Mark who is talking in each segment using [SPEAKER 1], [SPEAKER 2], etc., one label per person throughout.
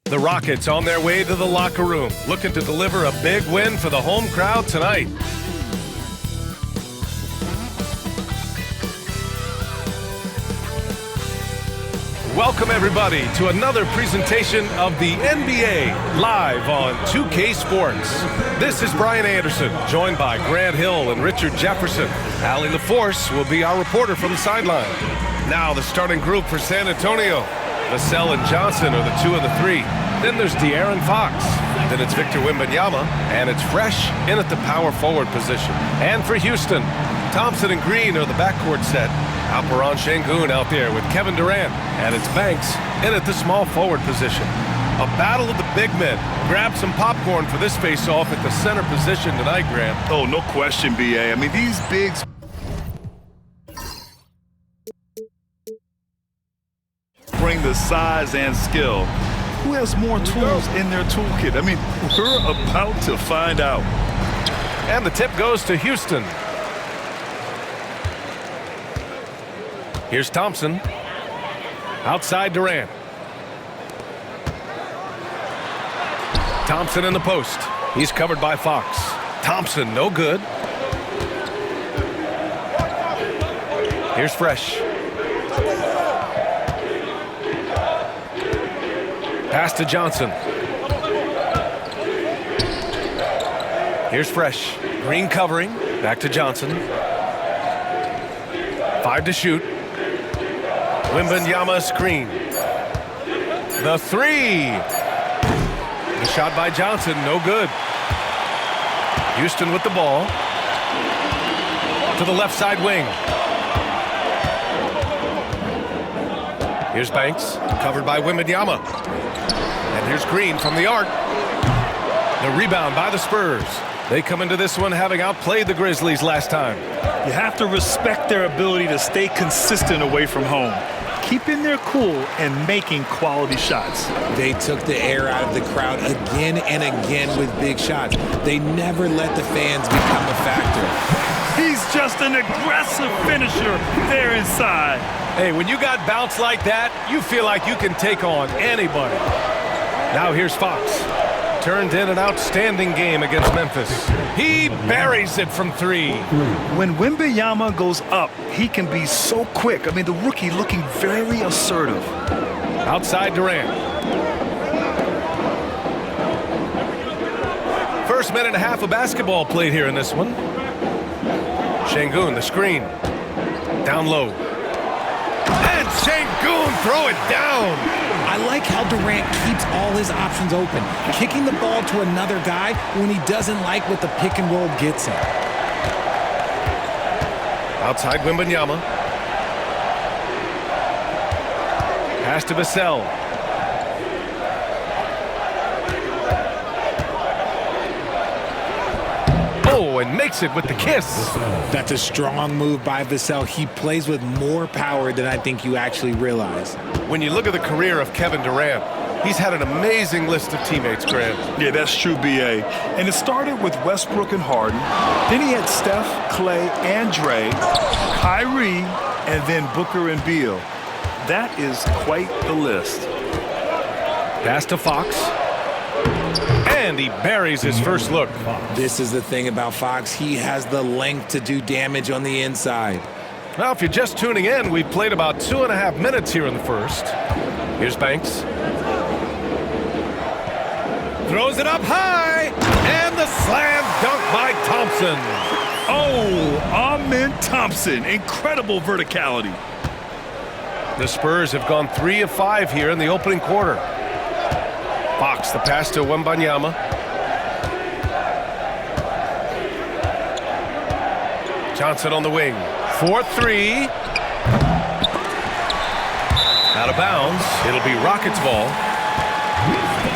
[SPEAKER 1] The Rockets on their way to the locker room, looking to deliver a big win for the home crowd tonight. Welcome everybody to another presentation of the NBA live on 2K Sports. This is Brian Anderson, joined by Grant Hill and Richard Jefferson. Allie LaForce will be our reporter from the sideline. Now the starting group for San Antonio. Vassell and Johnson are the 2 and the 3. Then there's De'Aaron Fox. Then it's Victor Wembanyama, and it's Fresh in at the power forward position. And for Houston, Thompson and Green are the backcourt set. Alperen Sengun out there with Kevin Durant, and it's Banks in at the small forward position. A battle of the big men. Grab some popcorn for this face-off at the center position tonight, Graham.
[SPEAKER 2] Oh, no question, B.A. I mean, these bigs bring the size and skill. Who has more tools in their toolkit? I mean, we're about to find out.
[SPEAKER 1] And the tip goes to Houston. Here's Thompson. Outside Durant. Thompson in the post. He's covered by Fox. Thompson, no good. Here's Fresh. Pass to Johnson. Here's Fresh. Green covering. Back to Johnson. 5 to shoot. Wembanyama screen. The 3. The shot by Johnson, no good. Houston with the ball. To the left side wing. Here's Banks, covered by Wembanyama. And here's Green from the arc. The rebound by the Spurs. They come into this one having outplayed the Grizzlies last time.
[SPEAKER 2] You have to respect their ability to stay consistent away from home, keeping their cool and making quality shots.
[SPEAKER 3] They took the air out of the crowd again and again with big shots. They never let the fans become a factor.
[SPEAKER 2] He's just an aggressive finisher there inside.
[SPEAKER 1] Hey, when you got bounce like that, you feel like you can take on anybody. Now here's Fox. Turned in an outstanding game against Memphis. He buries it from 3.
[SPEAKER 2] When Wembanyama goes up, he can be so quick. I mean, the rookie looking very assertive.
[SPEAKER 1] Outside Durant. First minute and a half of basketball played here in this one. Sengun, the screen. Down low. And Sengun throw it down.
[SPEAKER 3] I like how Durant keeps all his options open, kicking the ball to another guy when he doesn't like what the pick and roll gets him.
[SPEAKER 1] Outside Wembanyama. Pass to Vassell. Oh, and makes it with the kiss.
[SPEAKER 3] That's a strong move by Vassell. He plays with more power than I think you actually realize.
[SPEAKER 1] When you look at the career of Kevin Durant, he's had an amazing list of teammates, Grant.
[SPEAKER 2] Yeah, that's true, B.A. And it started with Westbrook and Harden. Then he had Steph, Clay, and Dre, Kyrie, and then Booker and Beal. That is quite the list.
[SPEAKER 1] Pass to Fox. And he buries his first look.
[SPEAKER 3] This is the thing about Fox. He has the length to do damage on the inside.
[SPEAKER 1] Now, if you're just tuning in, we've played about 2.5 minutes here in the first. Here's Banks. Throws it up high. And the slam dunk by Thompson.
[SPEAKER 2] Oh, Amen Thompson. Incredible verticality.
[SPEAKER 1] The Spurs have gone 3 of 5 here in the opening quarter. Fox, the pass to Wembanyama. Johnson on the wing. 4-3. Out of bounds. It'll be Rockets ball.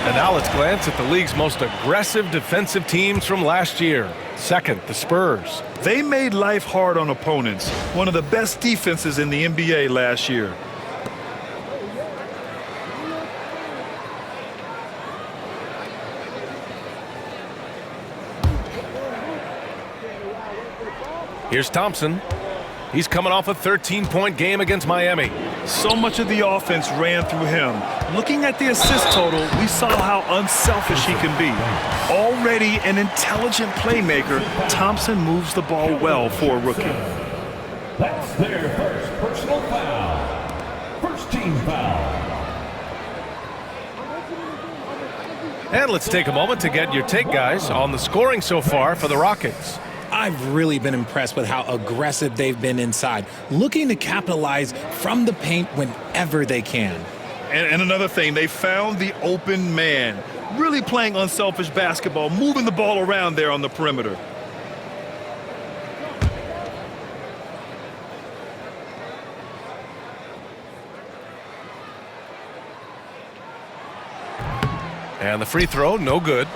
[SPEAKER 1] And now let's glance at the league's most aggressive defensive teams from last year. Second, the Spurs.
[SPEAKER 2] They made life hard on opponents. One of the best defenses in the NBA last year.
[SPEAKER 1] Here's Thompson. He's coming off a 13-point game against Miami.
[SPEAKER 2] So much of the offense ran through him. Looking at the assist total, we saw how unselfish he can be. Already an intelligent playmaker, Thompson moves the ball well for a rookie.
[SPEAKER 4] That's their first personal foul. First team foul.
[SPEAKER 1] And let's take a moment to get your take, guys, on the scoring so far for the Rockets.
[SPEAKER 3] I've really been impressed with how aggressive they've been inside, looking to capitalize from the paint whenever they can.
[SPEAKER 2] And another thing, they found the open man. Really playing unselfish basketball, moving the ball around there on the perimeter.
[SPEAKER 1] And the free throw, no good.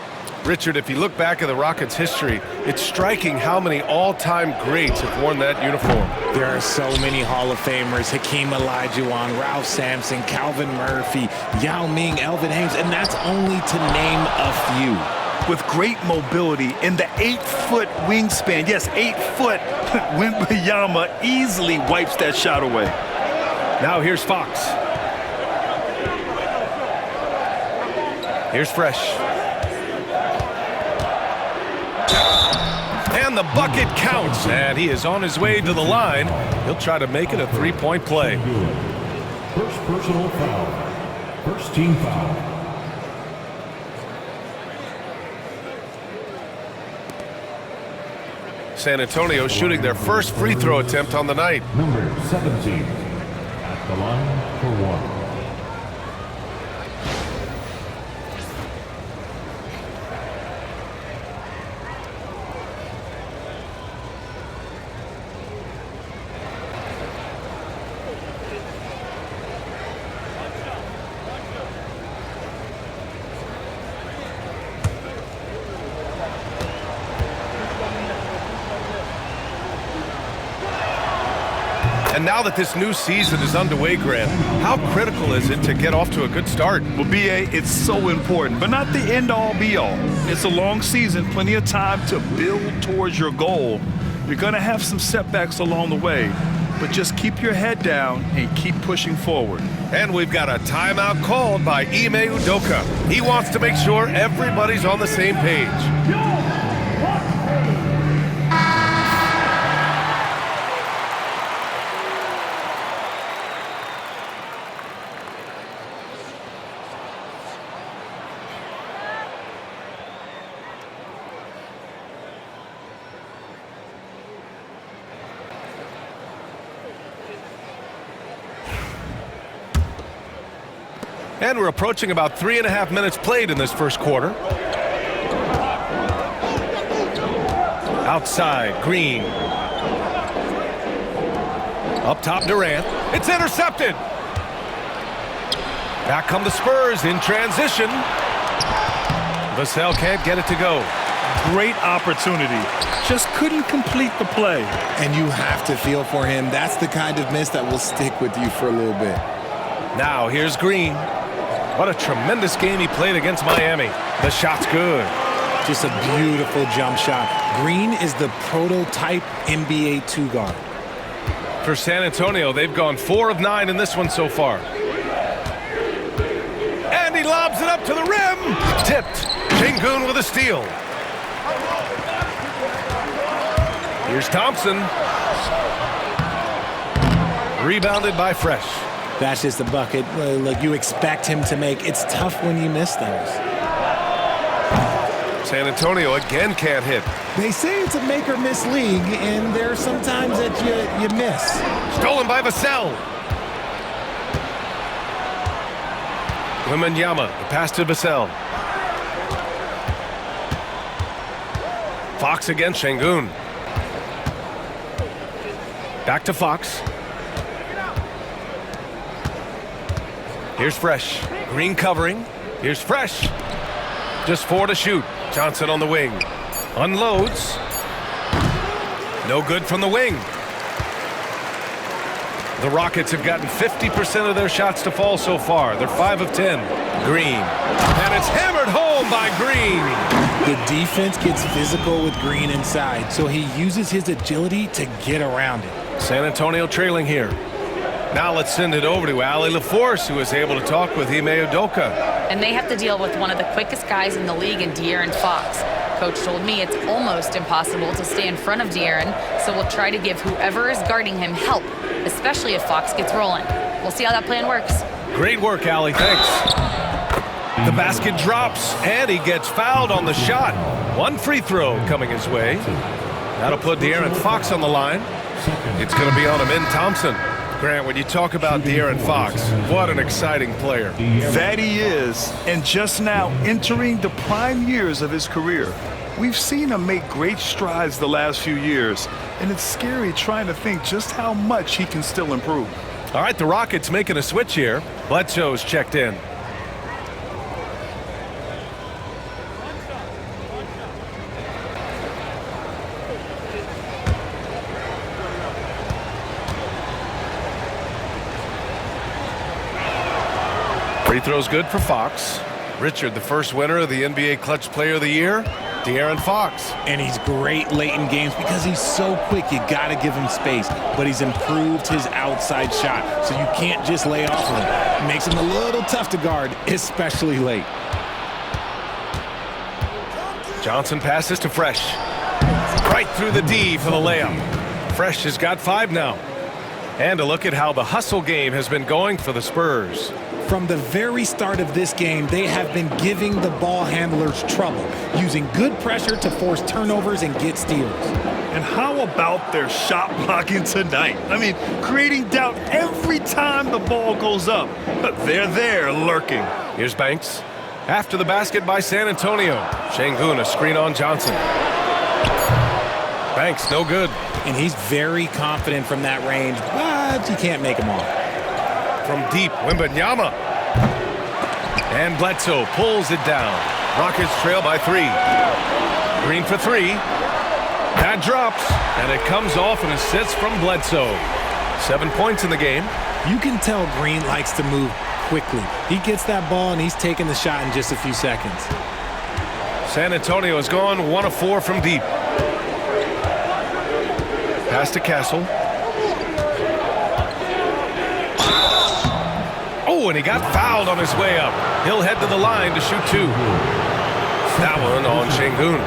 [SPEAKER 1] Richard, if you look back at the Rockets' history, it's striking how many all-time greats have worn that uniform.
[SPEAKER 3] There are so many Hall of Famers: Hakeem Olajuwon, Ralph Sampson, Calvin Murphy, Yao Ming, Elvin Hayes, and that's only to name a few.
[SPEAKER 2] With great mobility in the 8-foot wingspan, yes, 8 foot, Wembanyama easily wipes that shot away.
[SPEAKER 1] Now here's Fox. Here's Fresh. And the bucket counts, and he is on his way to the line. He'll try to make it a three-point play.
[SPEAKER 4] First personal foul. First team foul.
[SPEAKER 1] San Antonio shooting their first free throw attempt on the night.
[SPEAKER 4] Number 17 at the line for one.
[SPEAKER 1] And now that this new season is underway, Grant, how critical is it to get off to a good start?
[SPEAKER 2] Well, B.A., it's so important, but not the end-all, be-all. It's a long season, plenty of time to build towards your goal. You're going to have some setbacks along the way, but just keep your head down and keep pushing forward.
[SPEAKER 1] And we've got a timeout called by Ime Udoka. He wants to make sure everybody's on the same page. And we're approaching about 3.5 minutes played in this first quarter. Outside, Green. Up top, Durant. It's intercepted. Back come the Spurs in transition. Vassell can't get it to go.
[SPEAKER 2] Great opportunity. Just couldn't complete the play.
[SPEAKER 3] And you have to feel for him. That's the kind of miss that will stick with you for a little bit.
[SPEAKER 1] Now here's Green. What a tremendous game he played against Miami. The shot's good.
[SPEAKER 3] Just a beautiful jump shot. Green is the prototype NBA two-guard.
[SPEAKER 1] For San Antonio, they've gone 4 of 9 in this one so far. And he lobs it up to the rim. Tipped. Şengün with a steal. Here's Thompson. Rebounded by Fresh.
[SPEAKER 3] That's just a bucket like you expect him to make. It's tough when you miss those.
[SPEAKER 1] San Antonio again can't hit.
[SPEAKER 3] They say it's a make-or-miss league, and there are some times that you miss.
[SPEAKER 1] Stolen by Vassell. Wembanyama, the pass to Vassell. Fox against Şengün. Back to Fox. Here's Fresh. Green covering. Here's Fresh. Just 4 to shoot. Johnson on the wing. Unloads. No good from the wing. The Rockets have gotten 50% of their shots to fall so far. They're 5 of 10. Green. And it's hammered home by Green.
[SPEAKER 3] The defense gets physical with Green inside, so he uses his agility to get around it.
[SPEAKER 1] San Antonio trailing here. Now let's send it over to Ali LaForce, who is able to talk with Ime Udoka.
[SPEAKER 5] And they have to deal with one of the quickest guys in the league in De'Aaron Fox. Coach told me it's almost impossible to stay in front of De'Aaron, so we'll try to give whoever is guarding him help, especially if Fox gets rolling. We'll see how that plan works.
[SPEAKER 1] Great work, Ali. Thanks. The basket drops, and he gets fouled on the shot. One free throw coming his way. That'll put De'Aaron Fox on the line. It's going to be on Amin Thompson. Grant, when you talk about De'Aaron Fox, what an exciting player.
[SPEAKER 2] That he is, and just now entering the prime years of his career. We've seen him make great strides the last few years, and it's scary trying to think just how much he can still improve.
[SPEAKER 1] All right, the Rockets making a switch here. Bledsoe's checked in. Free throw's good for Fox. Richard, the first winner of the NBA Clutch Player of the Year, De'Aaron Fox.
[SPEAKER 3] And he's great late in games because he's so quick. You got to give him space. But he's improved his outside shot, so you can't just lay off of him. It makes him a little tough to guard, especially late.
[SPEAKER 1] Johnson passes to Fresh. Right through the D for the layup. Fresh has got 5 now. And a look at how the hustle game has been going for the Spurs.
[SPEAKER 3] From the very start of this game, they have been giving the ball handlers trouble, using good pressure to force turnovers and get steals.
[SPEAKER 2] And how about their shot blocking tonight? I mean, creating doubt every time the ball goes up. But they're there lurking.
[SPEAKER 1] Here's Banks. After the basket by San Antonio. Şengün, a screen on Johnson. Banks, no good.
[SPEAKER 3] And he's very confident from that range, but you can't make him all.
[SPEAKER 1] From deep, Wembanyama. And Bledsoe pulls it down. Rockets trail by 3. Green for 3. That drops, and it comes off an assist from Bledsoe. 7 points in the game.
[SPEAKER 3] You can tell Green likes to move quickly. He gets that ball, and he's taking the shot in just a few seconds.
[SPEAKER 1] San Antonio has gone 1 of 4 from deep. Pass to Castle. Oh, and he got fouled on his way up. He'll head to the line to shoot 2. That one on Şengün.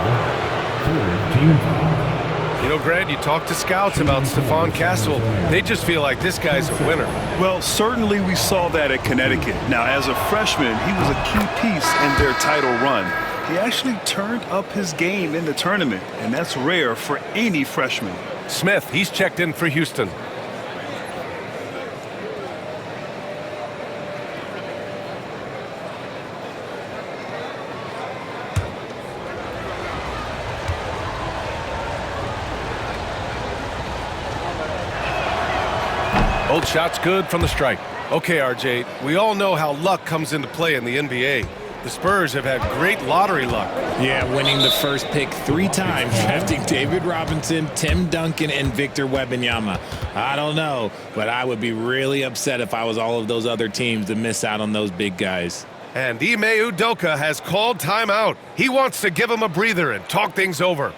[SPEAKER 1] You know, Grant, you talk to scouts about Stephon Castle. They just feel like this guy's a winner.
[SPEAKER 2] Well, certainly we saw that at Connecticut. Now, as a freshman, he was a key piece in their title run. He actually turned up his game in the tournament, and that's rare for any freshman.
[SPEAKER 1] Smith, he's checked in for Houston. Both shots good from the stripe. Okay, RJ, we all know how luck comes into play in the NBA. The Spurs have had great lottery luck.
[SPEAKER 3] Yeah, winning the first pick 3 times, drafting David Robinson, Tim Duncan, and Victor Wembanyama. I don't know, but I would be really upset if I was all of those other teams to miss out on those big guys.
[SPEAKER 1] And Ime Udoka has called timeout. He wants to give him a breather and talk things over.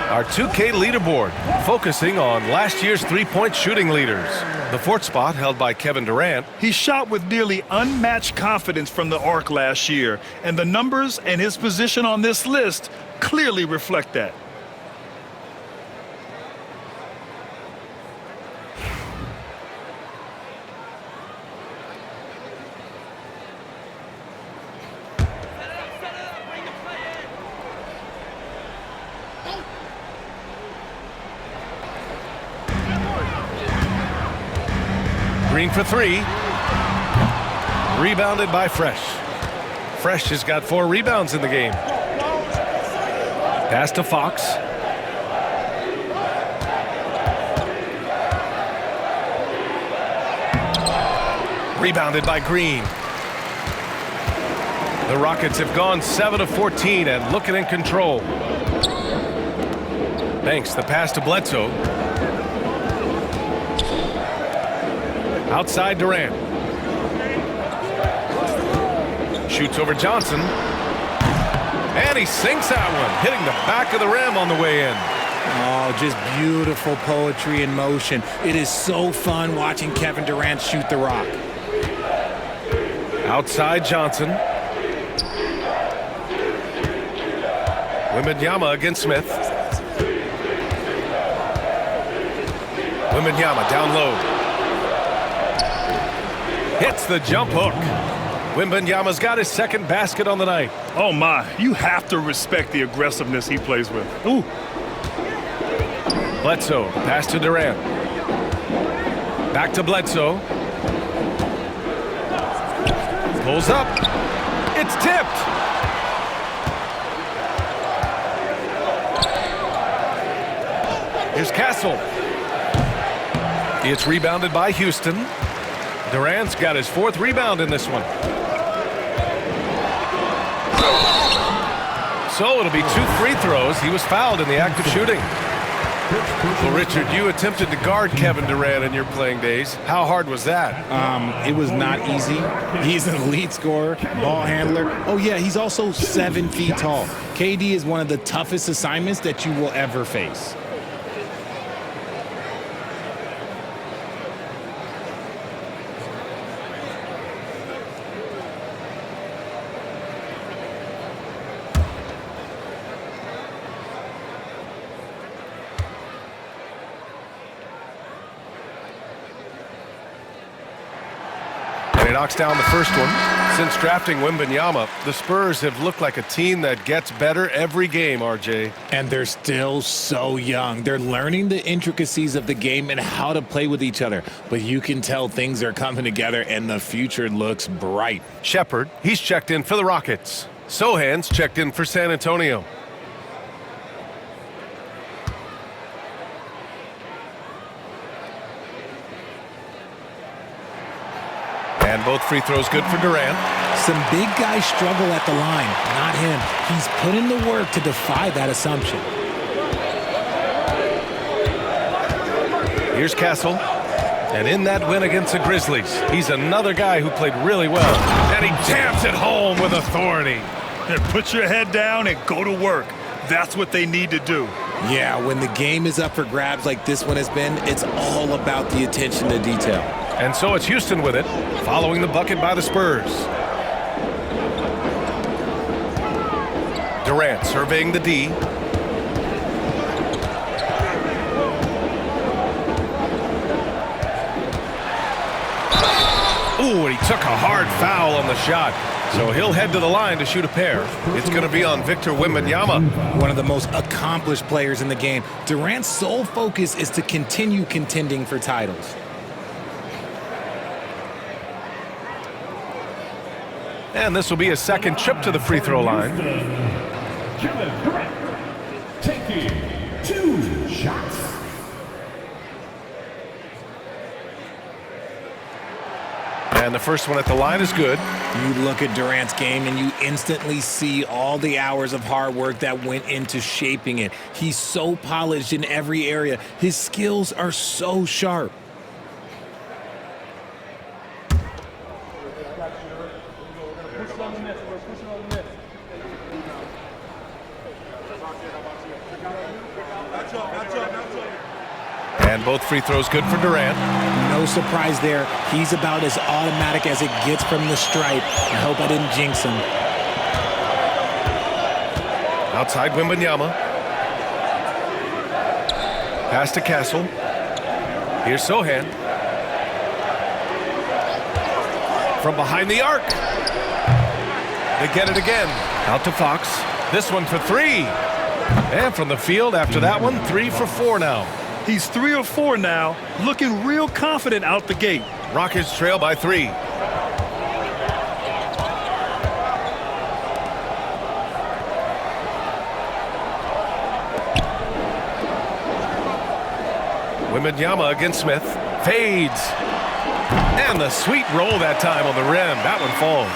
[SPEAKER 1] Our 2K leaderboard, focusing on last year's three-point shooting leaders. The 4th spot held by Kevin Durant.
[SPEAKER 2] He shot with nearly unmatched confidence from the arc last year, and the numbers and his position on this list clearly reflect that.
[SPEAKER 1] Green for 3. Rebounded by Fresh. Fresh has got 4 rebounds in the game. Pass to Fox. Rebounded by Green. The Rockets have gone 7 of 14 and looking in control. Banks, the pass to Bledsoe. Outside Durant. Shoots over Johnson. And he sinks that one, hitting the back of the rim on the way in.
[SPEAKER 3] Oh, just beautiful poetry in motion. It is so fun watching Kevin Durant shoot the rock.
[SPEAKER 1] Outside Johnson. Wembanyama against Smith. Wembanyama down low. Hits the jump hook. Wembanyama's got his second basket on the night.
[SPEAKER 2] Oh, my. You have to respect the aggressiveness he plays with. Ooh.
[SPEAKER 1] Bledsoe, pass to Durant. Back to Bledsoe. Pulls up. It's tipped. Here's Castle. It's rebounded by Houston. Durant's got his fourth rebound in this one. So it'll be 2 free throws. He was fouled in the act of shooting. Well, Richard, you attempted to guard Kevin Durant in your playing days. How hard was that?
[SPEAKER 3] It was not easy. He's an elite scorer, ball handler. Oh, yeah, he's also 7 feet tall. KD is one of the toughest assignments that you will ever face.
[SPEAKER 1] He knocks down the first one. Since drafting Wembanyama, the Spurs have looked like a team that gets better every game, RJ.
[SPEAKER 3] And they're still so young. They're learning the intricacies of the game and how to play with each other. But you can tell things are coming together and the future looks bright.
[SPEAKER 1] Shepherd, he's checked in for the Rockets. Sohan's checked in for San Antonio. And both free throws good for Durant.
[SPEAKER 3] Some big guys struggle at the line, not him. He's put in the work to defy that assumption.
[SPEAKER 1] Here's Castle. And in that win against the Grizzlies, he's another guy who played really well. And he jams it home with authority.
[SPEAKER 2] And put your head down and go to work. That's what they need to do.
[SPEAKER 3] Yeah, when the game is up for grabs like this one has been, it's all about the attention to detail.
[SPEAKER 1] And so it's Houston with it, following the bucket by the Spurs. Durant surveying the D. Ooh, and he took a hard foul on the shot. So he'll head to the line to shoot a pair. It's going to be on Victor Wembanyama.
[SPEAKER 3] One of the most accomplished players in the game. Durant's sole focus is to continue contending for titles.
[SPEAKER 1] And this will be his second trip to the free throw line.
[SPEAKER 4] Kevin Durant taking 2 shots.
[SPEAKER 1] And the first one at the line is good.
[SPEAKER 3] You look at Durant's game and you instantly see all the hours of hard work that went into shaping it. He's so polished in every area. His skills are so sharp.
[SPEAKER 1] And both free throws good for Durant.
[SPEAKER 3] No surprise there. He's about as automatic as it gets from the stripe. I hope I didn't jinx him.
[SPEAKER 1] Outside Wembanyama. Pass to Castle. Here's Sohan. From behind the arc. They get it again. Out to Fox. This one for 3. And from the field after that one, 3 for 4 now.
[SPEAKER 2] He's 3 or 4 now, looking real confident out the gate.
[SPEAKER 1] Rockets trail by 3. Wembanyama against Smith. Fades. And the sweet roll that time on the rim. That one falls.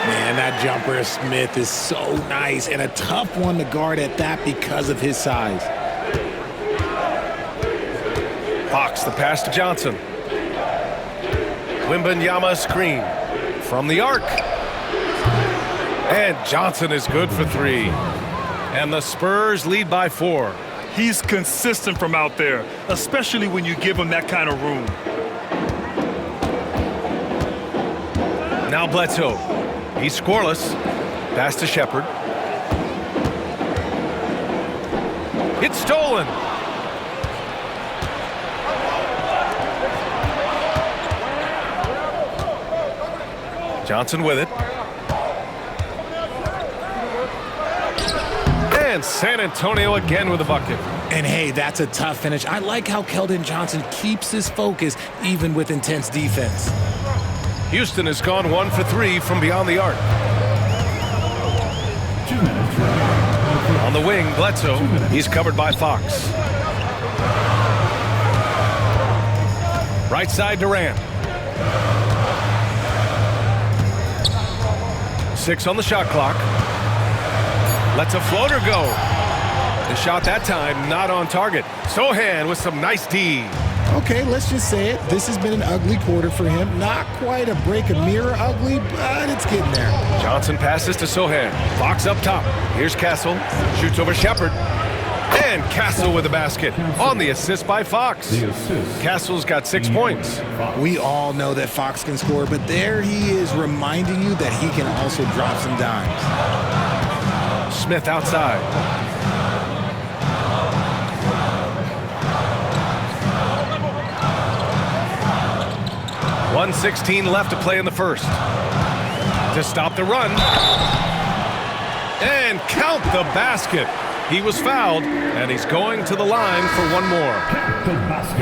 [SPEAKER 3] Man, that jumper of Smith is so nice and a tough one to guard at that because of his size.
[SPEAKER 1] Fox, the pass to Johnson. Wembanyama screen from the arc. And Johnson is good for 3. And the Spurs lead by 4.
[SPEAKER 2] He's consistent from out there, especially when you give him that kind of room.
[SPEAKER 1] Now Bledsoe. He's scoreless. Pass to Shepherd. It's stolen. Johnson with it. And San Antonio again with a bucket.
[SPEAKER 3] And hey, that's a tough finish. I like how Keldon Johnson keeps his focus even with intense defense.
[SPEAKER 1] Houston has gone 1 for 3 from beyond the arc.
[SPEAKER 4] 2 minutes remaining.
[SPEAKER 1] On the wing, Bledsoe. He's covered by Fox. Right side, Durant. 6 on the shot clock. Lets a floater go. The shot that time not on target. Sohan with some nice D.
[SPEAKER 3] Okay, let's just say it. This has been an ugly quarter for him. Not quite a break a mirror ugly, but it's getting there.
[SPEAKER 1] Johnson passes to Sohan. Fox up top. Here's Castle. Shoots over Shepherd. And Castle with the basket on the assist by Fox. Castle's got 6 points.
[SPEAKER 3] We all know that Fox can score, but there he is reminding you that he can also drop some dimes.
[SPEAKER 1] Smith outside. .116 left to play in the first. To stop the run. And count the basket. He was fouled, and he's going to the line for one more.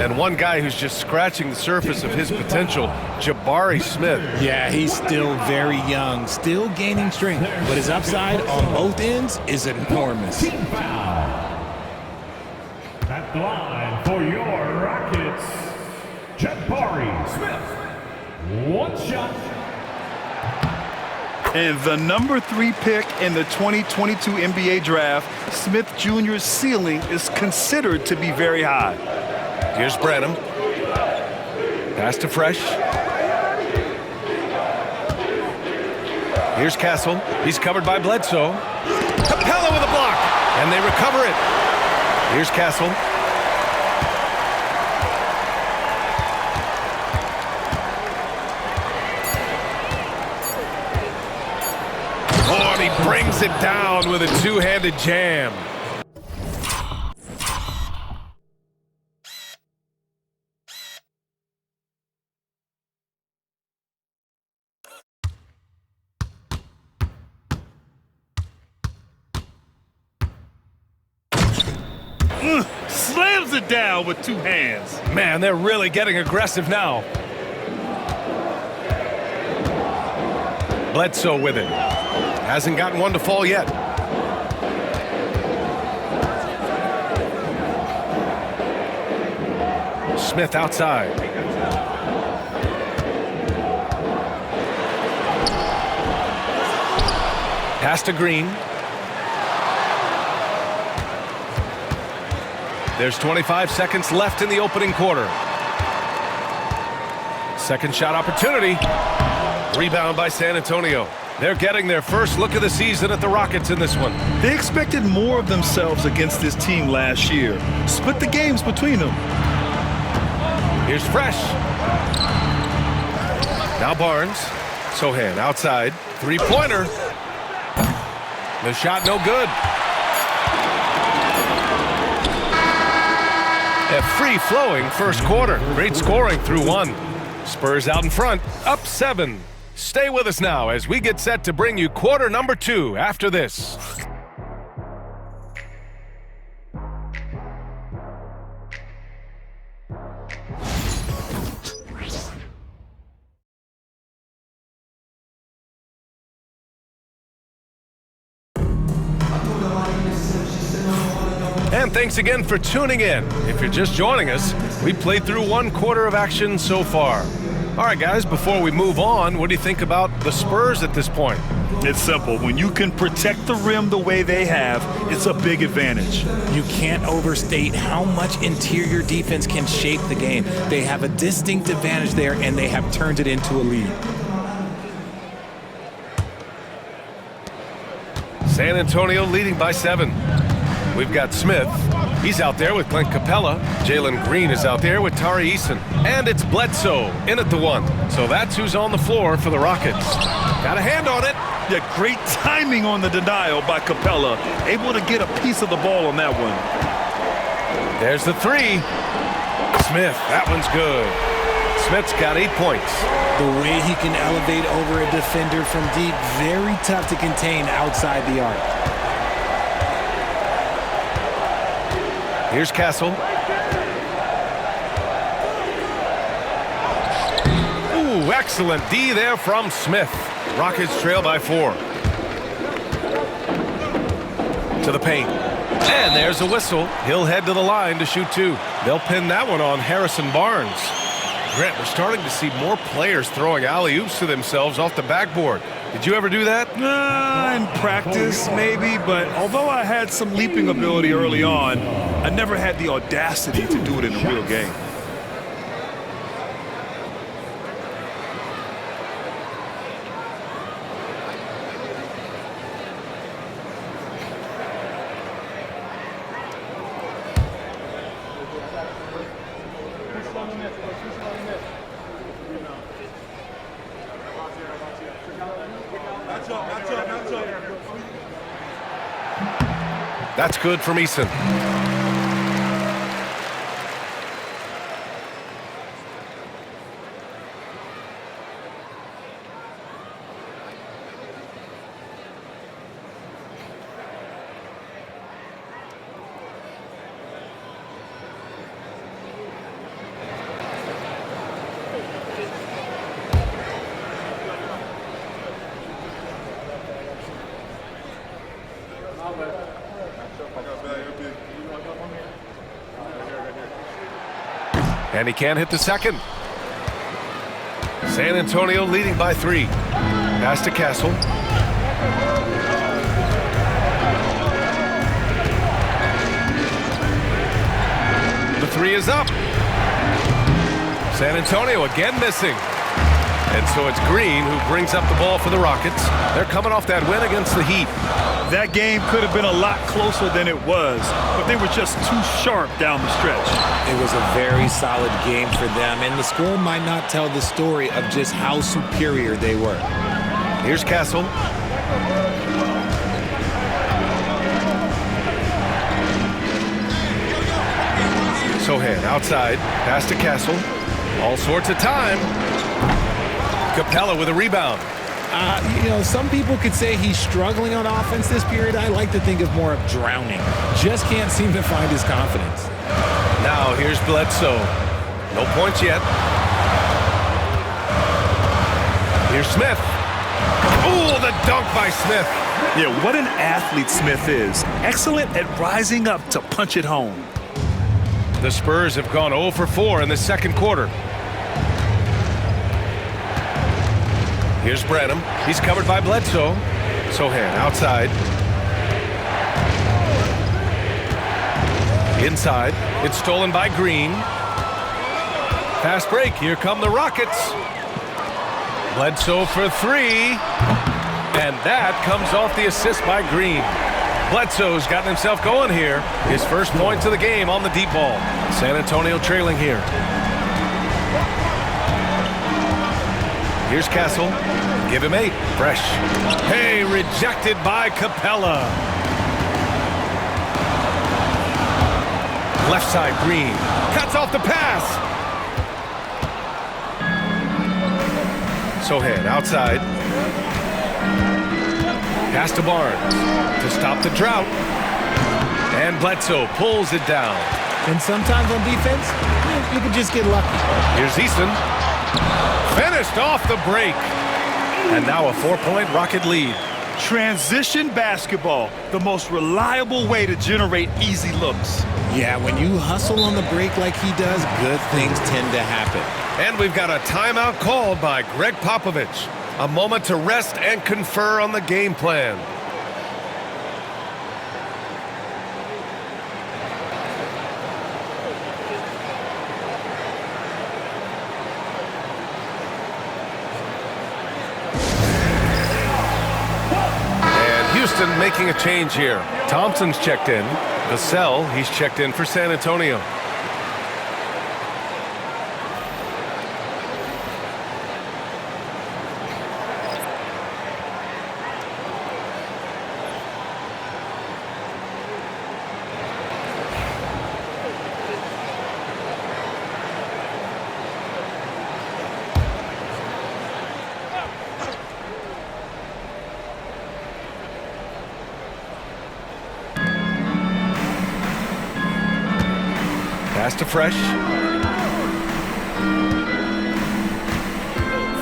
[SPEAKER 1] And one guy who's just scratching the surface of his potential, Jabari Smith.
[SPEAKER 3] Yeah, he's still very young, still gaining strength, but his upside on both ends is enormous.
[SPEAKER 4] Team foul. At the line for your Rockets, Jabari Smith. 1 shot.
[SPEAKER 2] And the number 3 pick in the 2022 NBA draft, Smith Jr.'s ceiling is considered to be very high.
[SPEAKER 1] Here's Branham. Pass to Fresh. Here's Castle. He's covered by Bledsoe. Capella with a block. And they recover it. Here's Castle. Oh, and he brings it down with a two-handed jam.
[SPEAKER 2] Slams it down with 2 hands.
[SPEAKER 1] Man, they're really getting aggressive now. Bledsoe with it. Hasn't gotten one to fall yet. Smith outside. Pass to Green. There's 25 seconds left in the opening quarter. Second shot opportunity. Rebound by San Antonio. They're getting their first look of the season at the Rockets in this one.
[SPEAKER 2] They expected more of themselves against this team last year. Split the games between them.
[SPEAKER 1] Here's Fresh. Now Barnes. Sohan outside. Three-pointer. The shot no good. A free-flowing first quarter. Great scoring through one. Spurs out in front, up 7. Stay with us now as we get set to bring you quarter number 2 after this. And thanks again for tuning in. If you're just joining us, we played through 1 quarter of action so far. All right, guys, before we move on, what do you think about the Spurs at this point?
[SPEAKER 2] It's simple. When you can protect the rim the way they have, it's a big advantage.
[SPEAKER 3] You can't overstate how much interior defense can shape the game. They have a distinct advantage there, and they have turned it into a lead.
[SPEAKER 1] San Antonio leading by 7. We've got Smith. He's out there with Glenn Capella. Jalen Green is out there with Tari Eason. And it's Bledsoe in at the 1. So that's who's on the floor for the Rockets. Got a hand on it.
[SPEAKER 2] Yeah, great timing on the denial by Capella. Able to get a piece of the ball on that one.
[SPEAKER 1] There's the 3. Smith, that one's good. Smith's got 8 points.
[SPEAKER 3] The way he can elevate over a defender from deep, very tough to contain outside the arc.
[SPEAKER 1] Here's Castle. Ooh, excellent D there from Smith. Rockets trail by 4. To the paint. And there's a whistle. He'll head to the line to shoot 2. They'll pin that one on Harrison Barnes. Grant, we're starting to see more players throwing alley-oops to themselves off the backboard. Did you ever do that?
[SPEAKER 2] In practice, maybe, but although I had some leaping ability early on, I never had the audacity to do it in a real game.
[SPEAKER 1] That's good from Eason. And he can't hit the second. San Antonio leading by 3. Pass to Castle. The 3 is up. San Antonio again missing. And so it's Green who brings up the ball for the Rockets. They're coming off that win against the Heat.
[SPEAKER 2] That game could have been a lot closer than it was, but they were just too sharp down the stretch.
[SPEAKER 3] It was a very solid game for them, and the score might not tell the story of just how superior they were.
[SPEAKER 1] Here's Castle. Sohan outside. Pass to Castle. All sorts of time. Capella with a rebound.
[SPEAKER 3] Some people could say he's struggling on offense this period. I like to think of more of drowning. Just can't seem to find his confidence.
[SPEAKER 1] Now here's Bledsoe. No points yet. Here's Smith. Ooh, the dunk by Smith.
[SPEAKER 2] Yeah, what an athlete Smith is. Excellent at rising up to punch it home.
[SPEAKER 1] The Spurs have gone 0 for 4 in the second quarter. Here's Branham. He's covered by Bledsoe. Sohan outside. Inside. It's stolen by Green. Fast break. Here come the Rockets. Bledsoe for 3. And that comes off the assist by Green. Bledsoe's gotten himself going here. His first points of the game on the deep ball. San Antonio trailing here. Here's Castle. Give him 8. Fresh. Hey, rejected by Capella. Left side, Green. Cuts off the pass. Sohan outside. Pass to Barnes to stop the drought. And Bledsoe pulls it down.
[SPEAKER 3] And sometimes on defense, you can just get lucky.
[SPEAKER 1] Here's Eason. Finished off the break. And now a 4-point Rocket lead.
[SPEAKER 2] Transition basketball, the most reliable way to generate easy looks.
[SPEAKER 3] Yeah, when you hustle on the break like he does, good things tend to happen.
[SPEAKER 1] And we've got a timeout called by Greg Popovich. A moment to rest and confer on the game plan. Houston making a change here. Thompson's checked in. Vassell, he's checked in for San Antonio. Pass to Fresh.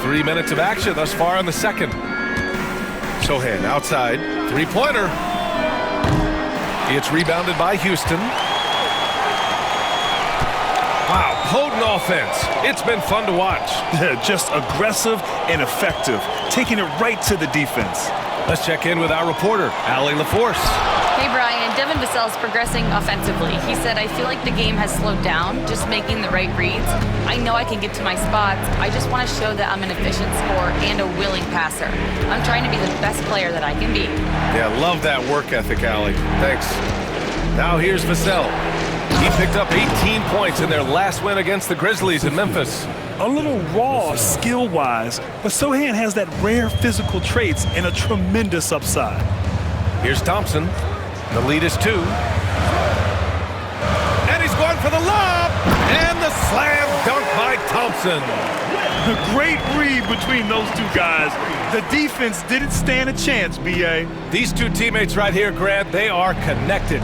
[SPEAKER 1] 3 minutes of action thus far in the second. Sohan outside. Three-pointer. It's rebounded by Houston. Wow, potent offense. It's been fun to watch.
[SPEAKER 2] Just aggressive and effective, taking it right to the defense.
[SPEAKER 1] Let's check in with our reporter, Allie LaForce.
[SPEAKER 5] Hey, Brian. Devin Vassell is progressing offensively. He said, I feel like the game has slowed down, just making the right reads. I know I can get to my spots. I just want to show that I'm an efficient scorer and a willing passer. I'm trying to be the best player that I can be.
[SPEAKER 1] Yeah, love that work ethic, Allie. Thanks. Now here's Vassell. He picked up 18 points in their last win against the Grizzlies in Memphis.
[SPEAKER 2] A little raw skill-wise, but Sohan has that rare physical traits and a tremendous upside.
[SPEAKER 1] Here's Thompson. The lead is 2. And he's going for the lob. And the slam dunk by Thompson.
[SPEAKER 2] A great read between those two guys. The defense didn't stand a chance, B.A.
[SPEAKER 1] These two teammates right here, Grant, they are connected.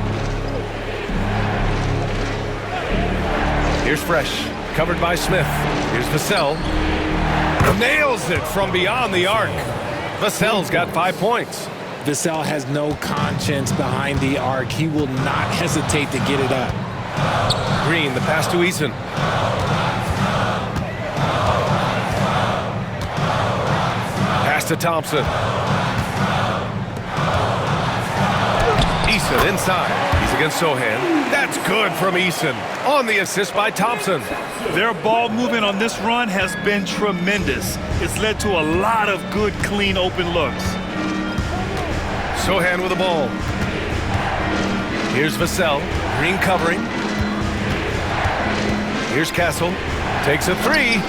[SPEAKER 1] Here's Fresh, covered by Smith. Here's Vassell. Nails it from beyond the arc. Vassell's got 5 points.
[SPEAKER 3] Vassell has no conscience behind the arc. He will not hesitate to get it up.
[SPEAKER 1] Green, the pass to Eason. Pass to Thompson. Eason inside. He's against Sohan. That's good from Eason. On the assist by Thompson.
[SPEAKER 2] Their ball movement on this run has been tremendous. It's led to a lot of good, clean, open looks.
[SPEAKER 1] Sohan with the ball. Here's Vassell. Green covering. Here's Castle. Takes a 3.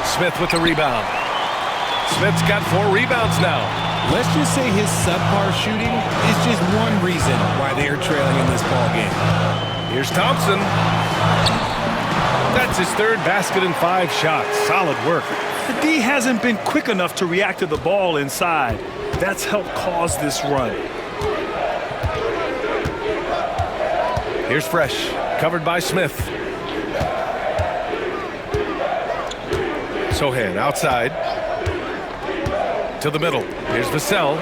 [SPEAKER 1] Smith with the rebound. Smith's got 4 rebounds now.
[SPEAKER 3] Let's just say his subpar shooting is just one reason why they are trailing in this ball game.
[SPEAKER 1] Here's Thompson. That's his 3rd basket in 5 shots. Solid work.
[SPEAKER 2] The D hasn't been quick enough to react to the ball inside. That's helped cause this run.
[SPEAKER 1] Here's Fresh, covered by Smith. Sohan outside. To the middle. Here's Vassell.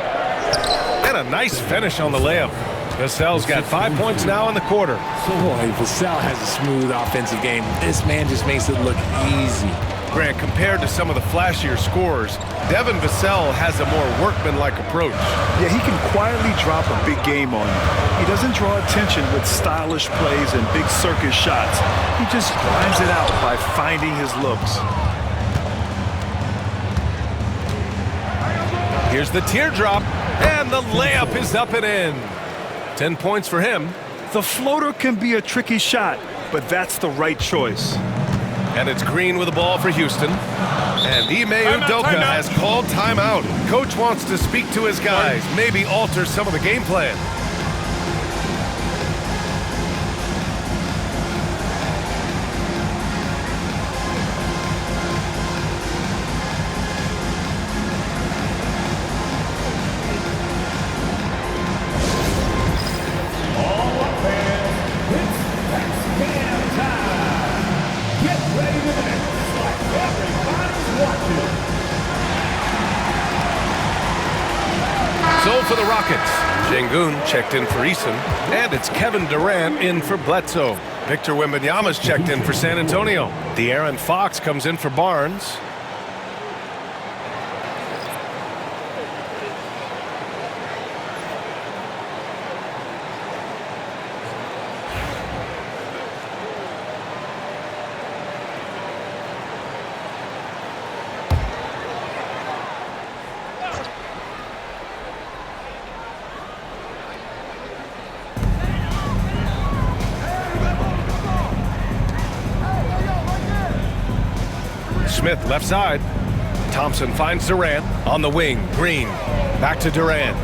[SPEAKER 1] And a nice finish on the layup. Vassell's got 5 points now in the quarter.
[SPEAKER 3] Boy, Vassell has a smooth offensive game. This man just makes it look easy.
[SPEAKER 1] Grant, compared to some of the flashier scorers, Devin Vassell has a more workmanlike approach.
[SPEAKER 2] Yeah, he can quietly drop a big game on you. He doesn't draw attention with stylish plays and big circus shots. He just grinds it out by finding his looks.
[SPEAKER 1] Here's the teardrop, and the layup is up and in. 10 points for him.
[SPEAKER 2] The floater can be a tricky shot, but that's the right choice.
[SPEAKER 1] And it's Green with the ball for Houston. And Ime Udoka has called timeout. Coach wants to speak to his guys, maybe alter some of the game plan. So for the Rockets, Sengun checked in for Eason, and it's Kevin Durant in for Bledsoe. Victor Wembanyama's checked in for San Antonio. De'Aaron Fox comes in for Barnes. Smith left side. Thompson finds Durant on the wing. Green back to Durant.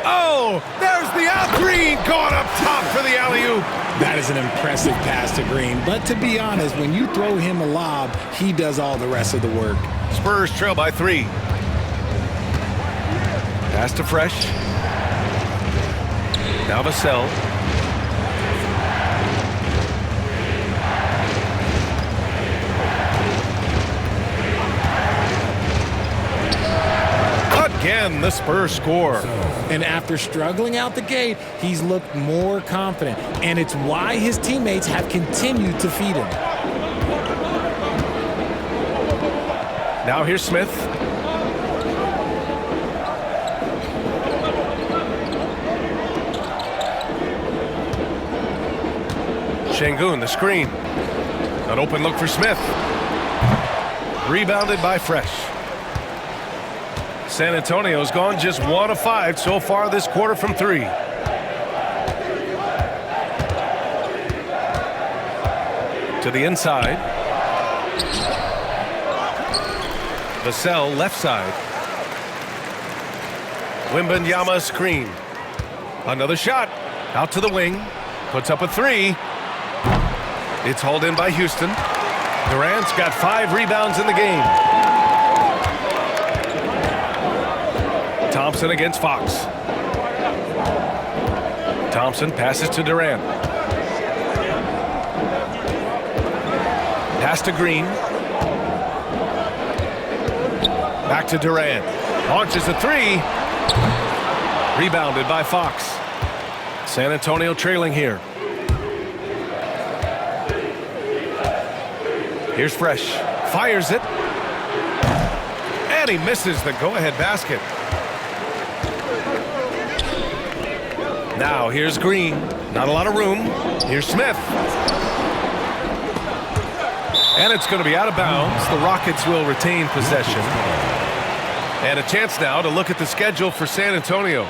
[SPEAKER 1] Oh, there's the out. Green going up top for the alley-oop.
[SPEAKER 3] That is an impressive pass to Green. But to be honest, when you throw him a lob, he does all the rest of the work.
[SPEAKER 1] Spurs trail by 3. Pass to Fresh. Now Vassell. Again, the Spurs score.
[SPEAKER 3] And after struggling out the gate, he's looked more confident. And it's why his teammates have continued to feed him.
[SPEAKER 1] Now here's Smith. Şengün, the screen. An open look for Smith. Rebounded by Fresh. San Antonio's gone just 1 of 5 so far this quarter from 3. To the inside. Vassell left side. Wembanyama screen. Another shot. Out to the wing. Puts up a 3. It's hauled in by Houston. Durant's got 5 rebounds in the game. Thompson against Fox. Thompson passes to Durant. Pass to Green. Back to Durant. Launches a 3. Rebounded by Fox. San Antonio trailing here. Here's Fresh. Fires it. And he misses the go-ahead basket. Now here's Green. Not a lot of room. Here's Smith. And it's going to be out of bounds. The Rockets will retain possession. And a chance now to look at the schedule for San Antonio.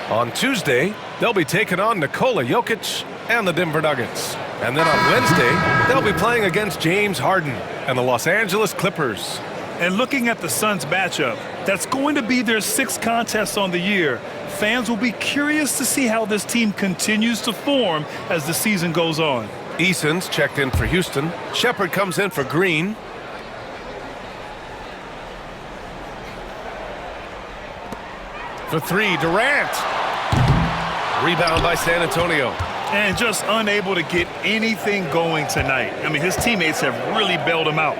[SPEAKER 1] On Tuesday, they'll be taking on Nikola Jokic and the Denver Nuggets. And then on Wednesday, they'll be playing against James Harden and the Los Angeles Clippers.
[SPEAKER 2] And looking at the Suns matchup, that's going to be their 6th contest on the year. Fans will be curious to see how this team continues to form as the season goes on.
[SPEAKER 1] Eason's checked in for Houston. Shepard comes in for Green. For 3, Durant. Rebound by San Antonio.
[SPEAKER 2] And just unable to get anything going tonight. I mean, his teammates have really bailed him out.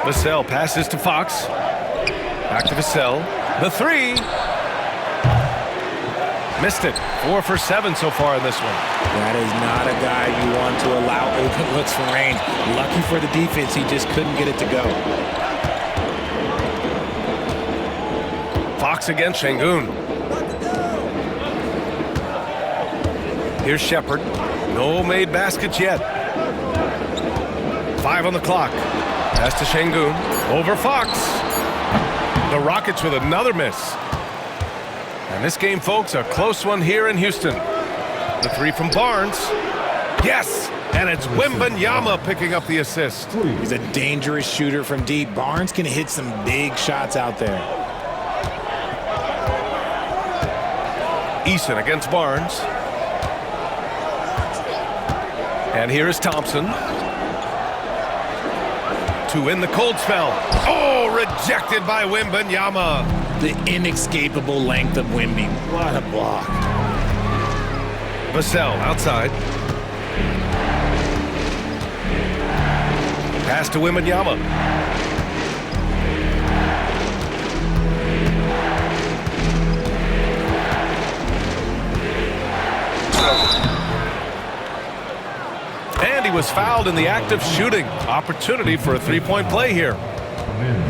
[SPEAKER 1] Vassell passes to Fox. Back to Vassell. The 3. Missed it. 4 for 7 so far in this one.
[SPEAKER 3] That is not a guy you want to allow open looks from range. Lucky for the defense, he just couldn't get it to go.
[SPEAKER 1] Fox against Şengün. Here's Shepard. No made baskets yet. 5 on the clock. Pass to Şengün. Over Fox. The Rockets with another miss. And this game, folks, a close one here in Houston. The 3 from Barnes. Yes! And it's Wembanyama picking up the assist.
[SPEAKER 3] He's a dangerous shooter from deep. Barnes can hit some big shots out there.
[SPEAKER 1] Eason against Barnes. And here is Thompson. To win the cold spell. Oh, rejected by Wembanyama.
[SPEAKER 3] The inescapable length of Wemby. What a block.
[SPEAKER 1] Vassell outside. Pass to Wembanyama. And he was fouled in the act of shooting. Opportunity for a 3-point play here.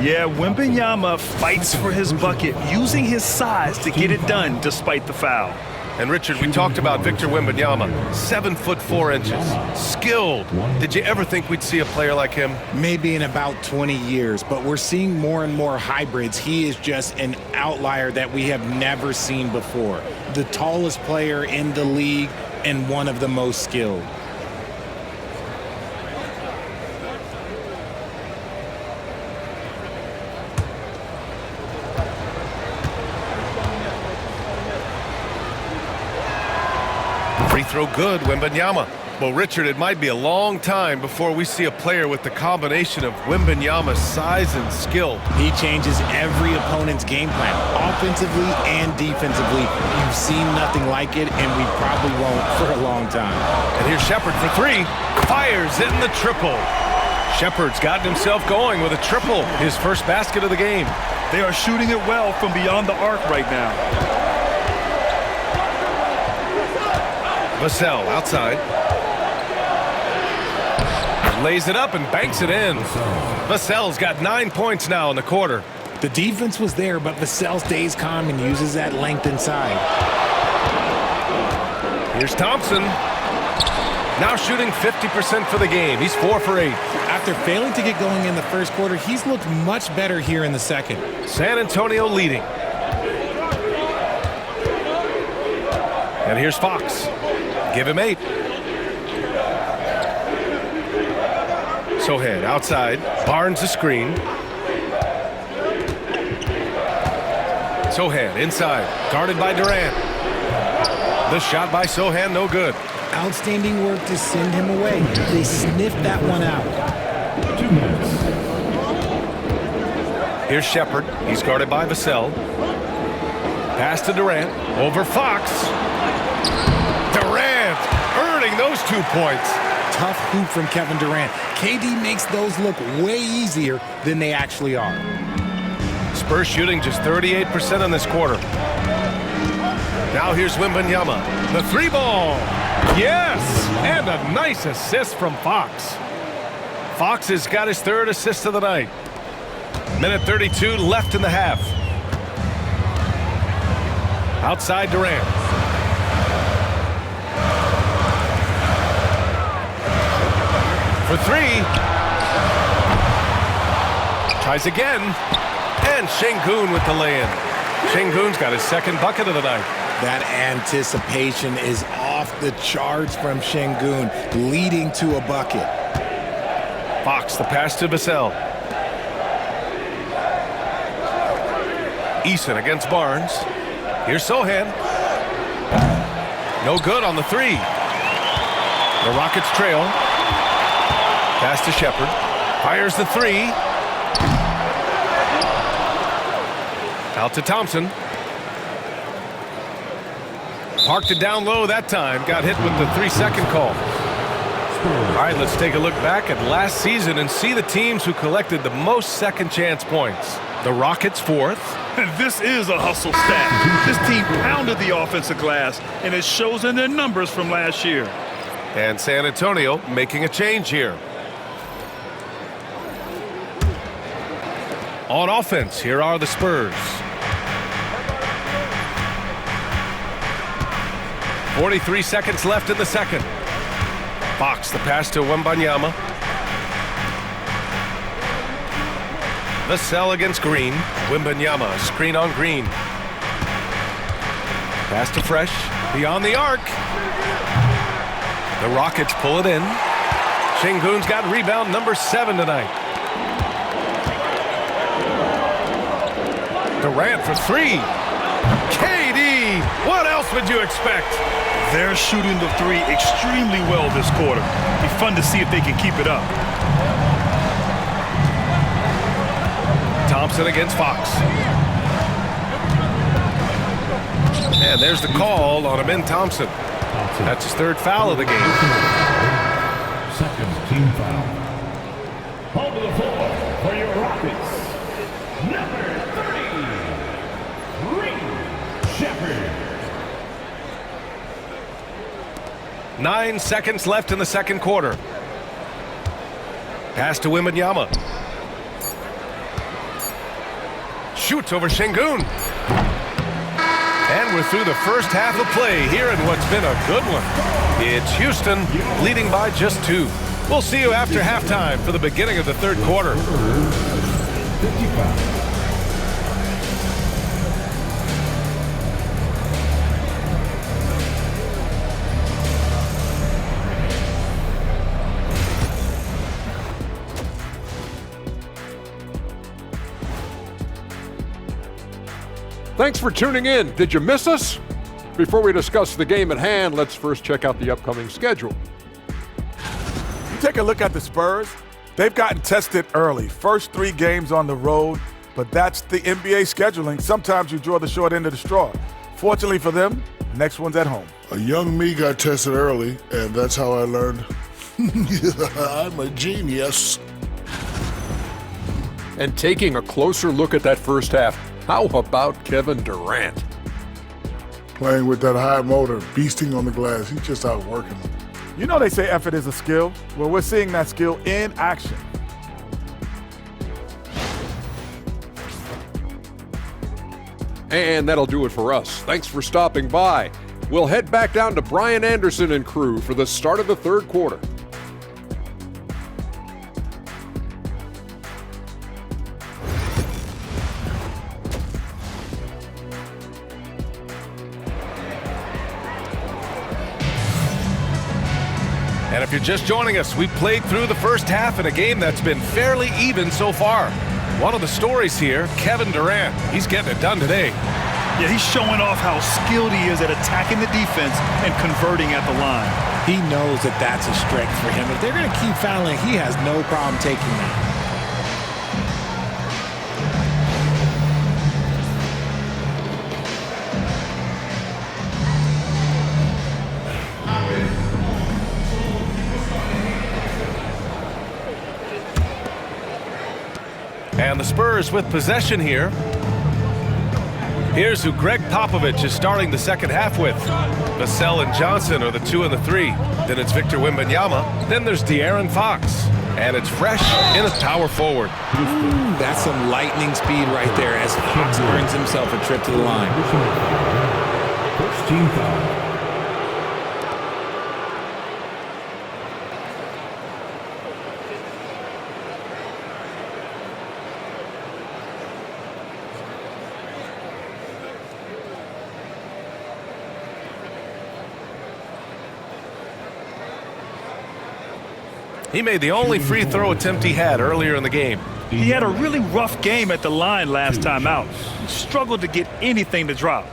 [SPEAKER 2] Yeah, Wembanyama fights for his bucket, using his size to get it done despite the foul.
[SPEAKER 1] And Richard, we talked about Victor Wembanyama, 7 foot 4 inches, skilled. Did you ever think we'd see a player like him?
[SPEAKER 3] Maybe in about 20 years, but we're seeing more and more hybrids. He is just an outlier that we have never seen before. The tallest player in the league, and one of the most skilled.
[SPEAKER 1] Free throw good, Wembanyama. Well, Richard, it might be a long time before we see a player with the combination of Wembanyama's size and skill.
[SPEAKER 3] He changes every opponent's game plan, offensively and defensively. You've seen nothing like it, and we probably won't for a long time.
[SPEAKER 1] And here's Shepard for three. Fires in the triple. Shepard's gotten himself going with a triple, his first basket of the game.
[SPEAKER 2] They are shooting it well from beyond the arc right now.
[SPEAKER 1] Vassell outside. Lays it up and banks it in. Vassell's got 9 points now in the quarter.
[SPEAKER 3] The defense was there, but Vassell stays calm and uses that length inside.
[SPEAKER 1] Here's Thompson. Now shooting 50% for the game. He's 4 for 8.
[SPEAKER 3] After failing to get going in the first quarter, he's looked much better here in the second.
[SPEAKER 1] San Antonio leading. And here's Fox. Give him 8. Sohan outside. Barnes the screen. Sohan inside. Guarded by Durant. The shot by Sohan, no good.
[SPEAKER 3] Outstanding work to send him away. They sniffed that one out.
[SPEAKER 4] 2 minutes.
[SPEAKER 1] Here's Shepard. He's guarded by Vassell. Pass to Durant. Over Fox. Durant earning those 2 points.
[SPEAKER 3] Tough hoop from Kevin Durant. KD makes those look way easier than they actually are.
[SPEAKER 1] Spurs shooting just 38% in this quarter. Now here's Wembanyama. The 3 ball. Yes! And a nice assist from Fox. Fox has got his 3rd assist of the night. Minute 32 left in the half. Outside Durant. For 3. Tries again. And Şengün with the lay-in. Şengün's got his 2nd bucket of the night.
[SPEAKER 3] That anticipation is off the charts from Şengün, leading to a bucket.
[SPEAKER 1] Fox, the pass to Vassell. Eason against Barnes. Here's Sohan. No good on the 3. The Rockets trail. Pass to Shepard. Fires the 3. Out to Thompson. Parked it down low that time. Got hit with the 3-second call. All right, let's take a look back at last season and see the teams who collected the most second chance points. The Rockets 4th.
[SPEAKER 2] This is a hustle stat. This team pounded the offensive glass, and it shows in their numbers from last year.
[SPEAKER 1] And San Antonio making a change here. On offense, here are the Spurs. 43 seconds left in the second. Fox, the pass to Wembanyama. Vassell against Green. Wembanyama, screen on Green. Pass to Fresh, beyond the arc. The Rockets pull it in. Şengün's got rebound number 7 tonight. Durant for 3. KD, what else would you expect?
[SPEAKER 2] They're shooting the 3 extremely well this quarter. Be fun to see if they can keep it up.
[SPEAKER 1] Thompson against Fox. And there's the call on Amin Thompson. That's his 3rd foul of the game.
[SPEAKER 4] 2nd team foul. On to the floor for your Rockets. Number 30, Shepard.
[SPEAKER 1] 9 seconds left in the second quarter. Pass to Wembanyama. Shoots over Şengün. And we're through the first half of play here in what's been a good one. It's Houston leading by just 2. We'll see you after halftime for the beginning of the 3rd quarter.
[SPEAKER 4] 55.
[SPEAKER 6] Thanks for tuning in. Did you miss us? Before we discuss the game at hand, let's first check out the upcoming schedule.
[SPEAKER 7] You take a look at the Spurs. They've gotten tested early. First 3 games on the road, but that's the NBA scheduling. Sometimes you draw the short end of the straw. Fortunately for them, next one's at home.
[SPEAKER 8] A young me got tested early, and that's how I learned I'm a genius.
[SPEAKER 6] And taking a closer look at that first half, how about Kevin Durant?
[SPEAKER 8] Playing with that high motor, beasting on the glass, he's just out working them.
[SPEAKER 7] You know they say effort is a skill. Well, we're seeing that skill in action.
[SPEAKER 6] And that'll do it for us. Thanks for stopping by. We'll head back down to Brian Anderson and crew for the start of the third quarter.
[SPEAKER 1] And if you're just joining us, we played through the first half in a game that's been fairly even so far. One of the stories here, Kevin Durant. He's getting it done today.
[SPEAKER 2] Yeah, he's showing off how skilled he is at attacking the defense and converting at the line.
[SPEAKER 3] He knows that that's a strength for him. If they're going to keep fouling, he has no problem taking that.
[SPEAKER 1] And the Spurs with possession here. Here's who Greg Popovich is starting the second half with. Vassell and Johnson are the 2 and the 3. Then it's Victor Wembanyama. Then there's De'Aaron Fox. And it's Fresh in a power forward.
[SPEAKER 3] That's some lightning speed right there as Fox earns himself a trip to the line.
[SPEAKER 4] First team foul.
[SPEAKER 1] He made the only free throw attempt he had earlier in the game.
[SPEAKER 2] He had a really rough game at the line last time out. He struggled to get anything to drop.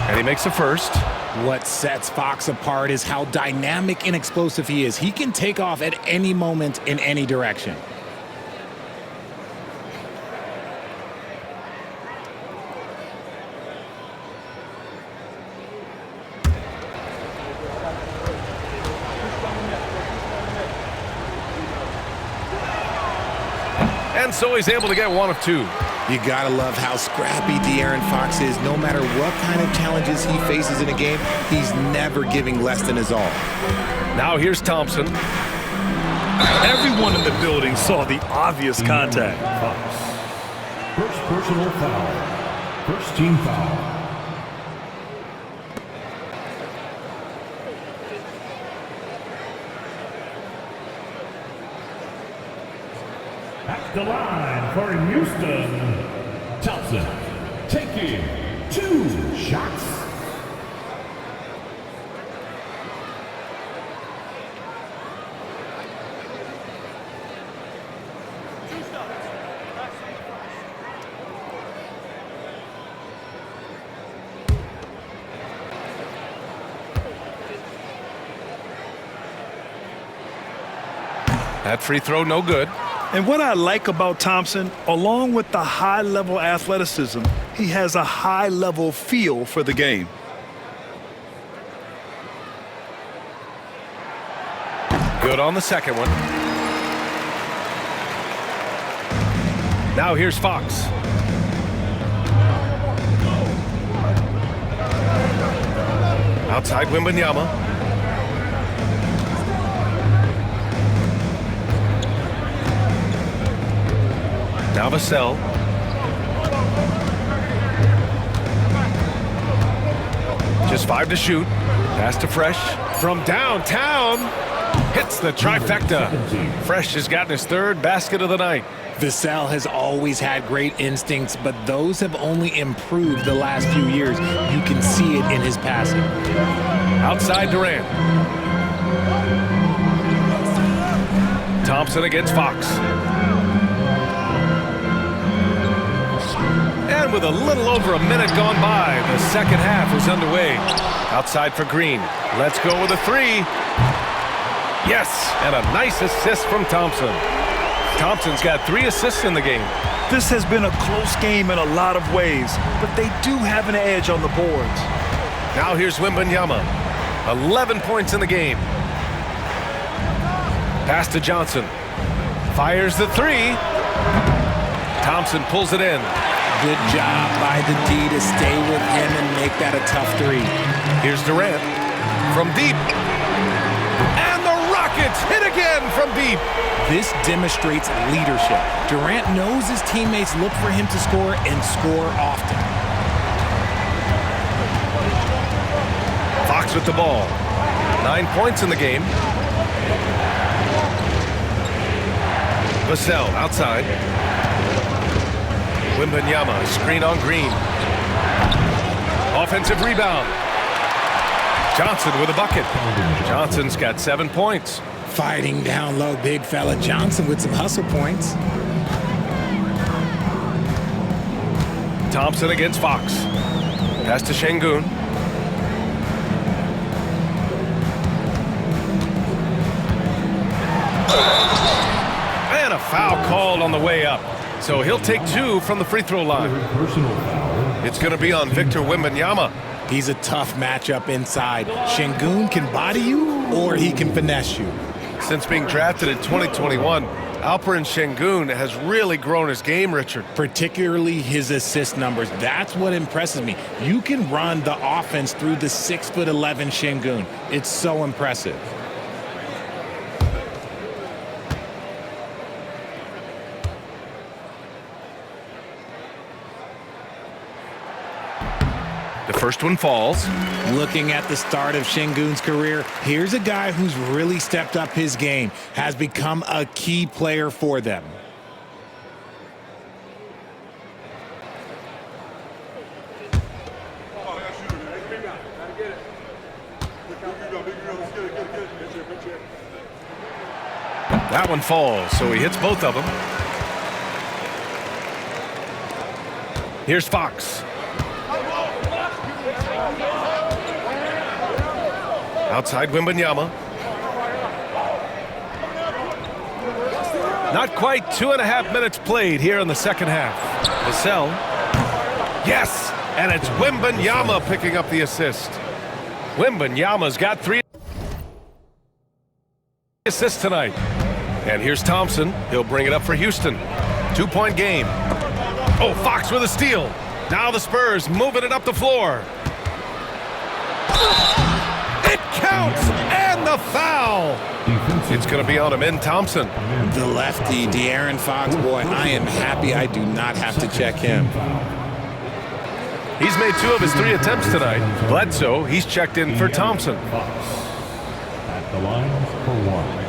[SPEAKER 1] And he makes the first.
[SPEAKER 3] What sets Fox apart is how dynamic and explosive he is. He can take off at any moment in any direction.
[SPEAKER 1] And so he's able to get 1 of 2.
[SPEAKER 3] You gotta love how scrappy De'Aaron Fox is. No matter what kind of challenges he faces in a game, he's never giving less than his all.
[SPEAKER 1] Now here's Thompson.
[SPEAKER 2] Everyone in the building saw the obvious contact.
[SPEAKER 4] First personal foul. First team foul. At the line for Houston, Thompson taking 2 shots.
[SPEAKER 1] That free throw no good.
[SPEAKER 2] And what I like about Thompson, along with the high-level athleticism, he has a high-level feel for the game.
[SPEAKER 1] Good on the second one. Now here's Fox. Outside Wembanyama. Now Vassell. Just 5 to shoot. Pass to Fresh from downtown. Hits the trifecta. Fresh has gotten his third basket of the night.
[SPEAKER 3] Vassell has always had great instincts, but those have only improved the last few years. You can see it in his passing.
[SPEAKER 1] Outside Durant. Thompson against Fox. And with a little over a minute gone by, the second half is underway. Outside for Green. Let's go with a three. Yes, and a nice assist from Thompson. Thompson's got 3 assists in the game.
[SPEAKER 2] This has been a close game in a lot of ways, but they do have an edge on the boards.
[SPEAKER 1] Now here's Wembanyama. 11 points in the game. Pass to Johnson. Fires the three. Thompson pulls it in.
[SPEAKER 3] Good job by the D to stay with him and make that a tough three.
[SPEAKER 1] Here's Durant from deep. And the Rockets hit again from deep.
[SPEAKER 3] This demonstrates leadership. Durant knows his teammates look for him to score and score often.
[SPEAKER 1] Fox with the ball. 9 points in the game. Vassell outside. Wembanyama, screen on Green. Offensive rebound. Johnson with a bucket. Johnson's got 7 points.
[SPEAKER 3] Fighting down low, big fella Johnson with some hustle points.
[SPEAKER 1] Thompson against Fox. Pass to Şengün. And a foul called on the way up. So he'll take 2 from the free throw line. It's going to be on Victor Wembanyama.
[SPEAKER 3] He's a tough matchup inside. Şengün can body you or he can finesse you.
[SPEAKER 1] Since being drafted in 2021, Alperen Şengün has really grown his game, Richard.
[SPEAKER 3] Particularly his assist numbers. That's what impresses me. You can run the offense through the 6'11" Şengün. It's so impressive.
[SPEAKER 1] The first one falls.
[SPEAKER 3] Looking at the start of Şengün's career, here's a guy who's really stepped up his game, has become a key player for them.
[SPEAKER 1] That one falls, so he hits both of them. Here's Fox. Outside Wembanyama. Not quite 2.5 minutes played here in the second half. Vassell. Yes, and it's Wembanyama picking up the assist. Wembanyama's got 3 assists tonight. And here's Thompson. He'll bring it up for Houston. 2-point game. Oh, Fox with a steal. Now the Spurs moving it up the floor. It counts, and the foul. It's going to be on Amin Thompson.
[SPEAKER 3] The lefty, De'Aaron Fox, boy, I am happy I do not have to check him.
[SPEAKER 1] He's made 2 of his 3 attempts tonight. Bledsoe, he's checked in for Thompson.
[SPEAKER 4] At the line for 1.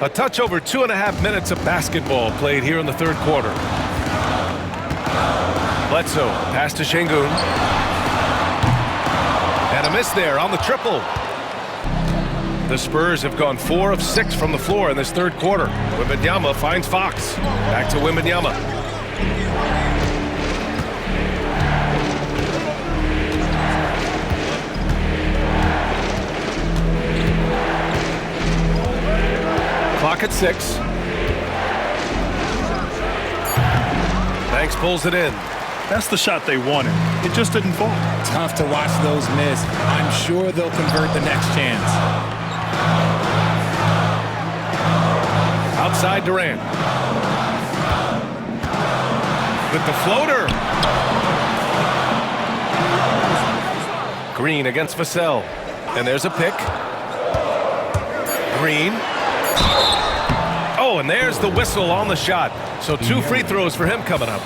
[SPEAKER 1] A touch over 2.5 minutes of basketball played here in the third quarter. Bledsoe, pass to Şengün. And a miss there on the triple. The Spurs have gone 4 of 6 from the floor in this third quarter. Wembanyama finds Fox. Back to Wembanyama. Clock at 6. Banks pulls it in.
[SPEAKER 2] That's the shot they wanted. It just didn't fall.
[SPEAKER 3] Tough to watch those miss. I'm sure they'll convert the next chance.
[SPEAKER 1] Outside Durant. With the floater. Green against Vassell. And there's a pick. Green. Oh, and there's the whistle on the shot. So 2 free throws for him coming up.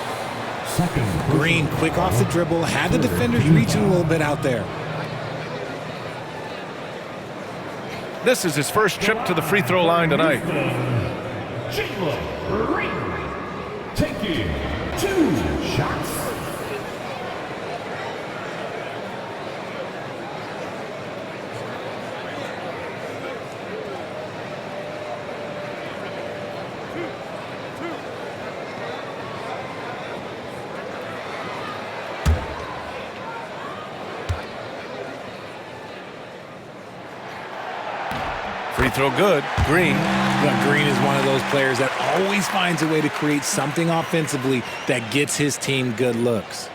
[SPEAKER 3] Green, quick off the dribble, had the defenders reaching a little bit out there.
[SPEAKER 1] This is his first trip to the free throw line tonight.
[SPEAKER 4] Jalen Green taking 2 shots.
[SPEAKER 1] Free throw good. Green.
[SPEAKER 3] But Green is one of those players that always finds a way to create something offensively that gets his team good looks.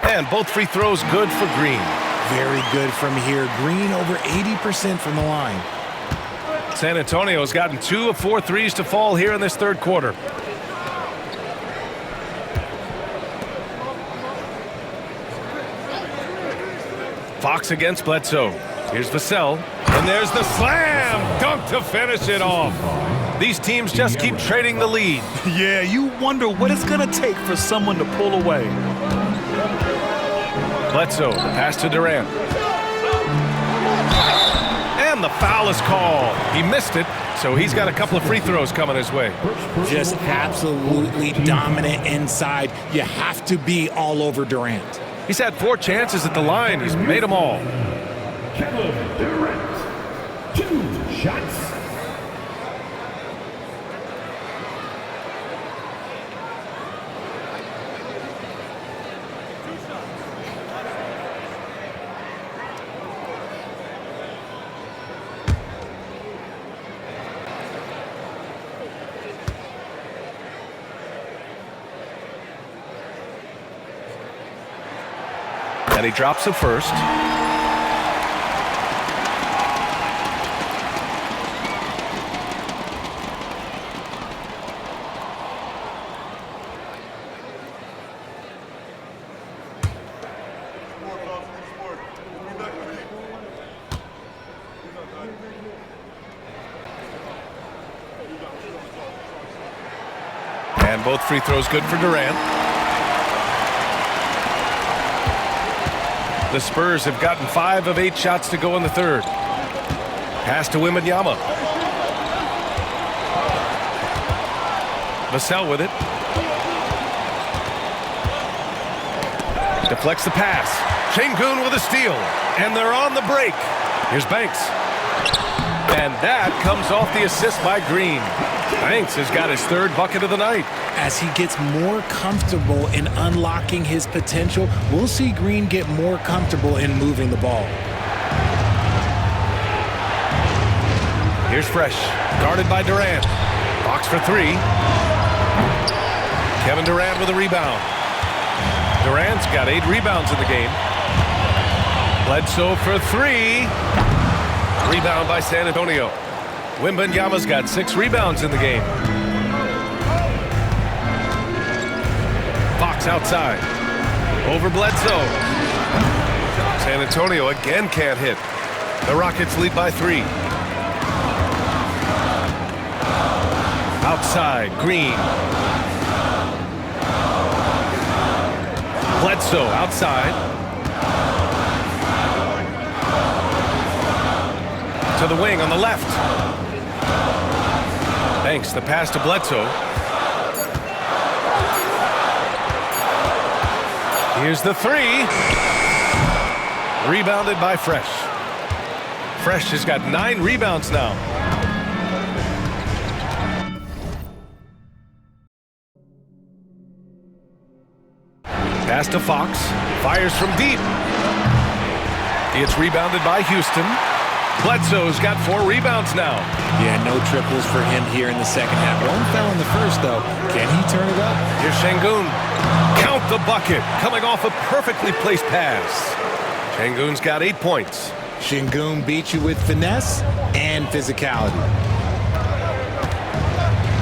[SPEAKER 1] And both free throws good for Green.
[SPEAKER 3] Very good from here. Green over 80% from the line.
[SPEAKER 1] San Antonio's gotten 2 of 4 threes to fall here in this third quarter. Fox against Bledsoe. Here's Vassell. And there's the slam dunk to finish it off. These teams just keep trading the lead.
[SPEAKER 2] Yeah, you wonder what it's going to take for someone to pull away.
[SPEAKER 1] Bledsoe, the pass to Durant. And the foul is called. He missed it, so he's got a couple of free throws coming his way.
[SPEAKER 3] Just absolutely dominant inside. You have to be all over Durant.
[SPEAKER 1] He's had 4 chances at the line. He's made them all.
[SPEAKER 4] Kevin Durant, 2 shots.
[SPEAKER 1] And he drops it first. And both free throws good for Durant. The Spurs have gotten 5 of 8 shots to go in the third. Pass to Wembanyama. Vassell with it. Deflects the pass. Şengün with a steal. And they're on the break. Here's Banks. And that comes off the assist by Green. Banks has got his 3rd bucket of the night.
[SPEAKER 3] As he gets more comfortable in unlocking his potential, we'll see Green get more comfortable in moving the ball.
[SPEAKER 1] Here's Fresh, guarded by Durant. Box for 3. Kevin Durant with a rebound. Durant's got 8 rebounds in the game. Bledsoe for 3. Rebound by San Antonio. Wembanyama's got 6 rebounds in the game. Fox outside. Over Bledsoe. San Antonio again can't hit. The Rockets lead by 3. Outside, Green. Bledsoe outside. To the wing on the left. Banks, the pass to Bledsoe. Here's the 3. Rebounded by Fresh. Fresh has got 9 rebounds now. Pass to Fox. Fires from deep. It's rebounded by Houston. Bledsoe's got 4 rebounds now.
[SPEAKER 3] Yeah, no triples for him here in the second half. One fell in the first, though. Can he turn it up?
[SPEAKER 1] Here's Şengün. Count the bucket. Coming off a perfectly placed pass. Şengün's got 8 points.
[SPEAKER 3] Şengün beat you with finesse and physicality.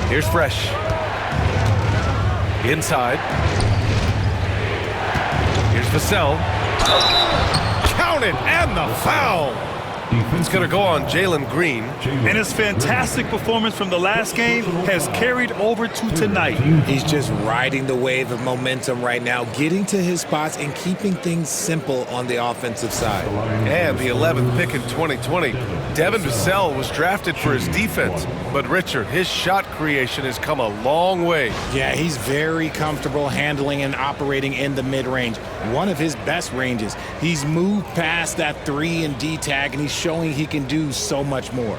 [SPEAKER 1] Here's Fresh. Inside. Here's Vassell. Count it, and the foul. It's going to go on Jalen Green.
[SPEAKER 2] And his fantastic performance from the last game has carried over to tonight.
[SPEAKER 3] He's just riding the wave of momentum right now, getting to his spots and keeping things simple on the offensive side.
[SPEAKER 1] And the 11th pick in 2020, Devin Vassell was drafted for his defense. But Richard, his shot creation has come a long way.
[SPEAKER 3] Yeah, he's very comfortable handling and operating in the mid-range. One of his best ranges. He's moved past that 3 and D tag, and he's showing he can do so much more.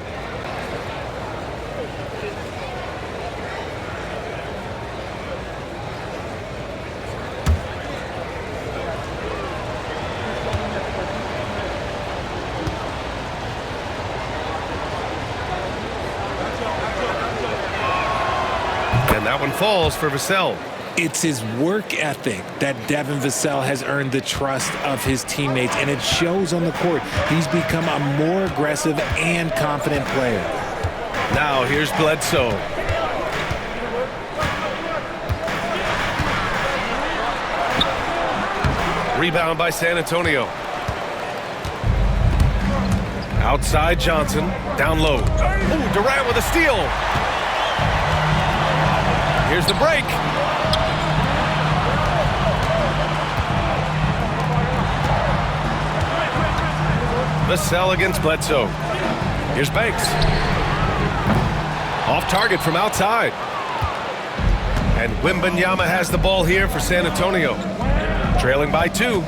[SPEAKER 1] And that one falls for Vassell.
[SPEAKER 3] It's his work ethic that Devin Vassell has earned the trust of his teammates, and it shows on the court. He's become a more aggressive and confident player.
[SPEAKER 1] Now here's Bledsoe. Rebound by San Antonio. Outside Johnson, down low. Ooh, Durant with a steal. Here's the break. Vassell against Bledsoe. Here's Banks. Off target from outside. And Wembanyama has the ball here for San Antonio. Trailing by 2.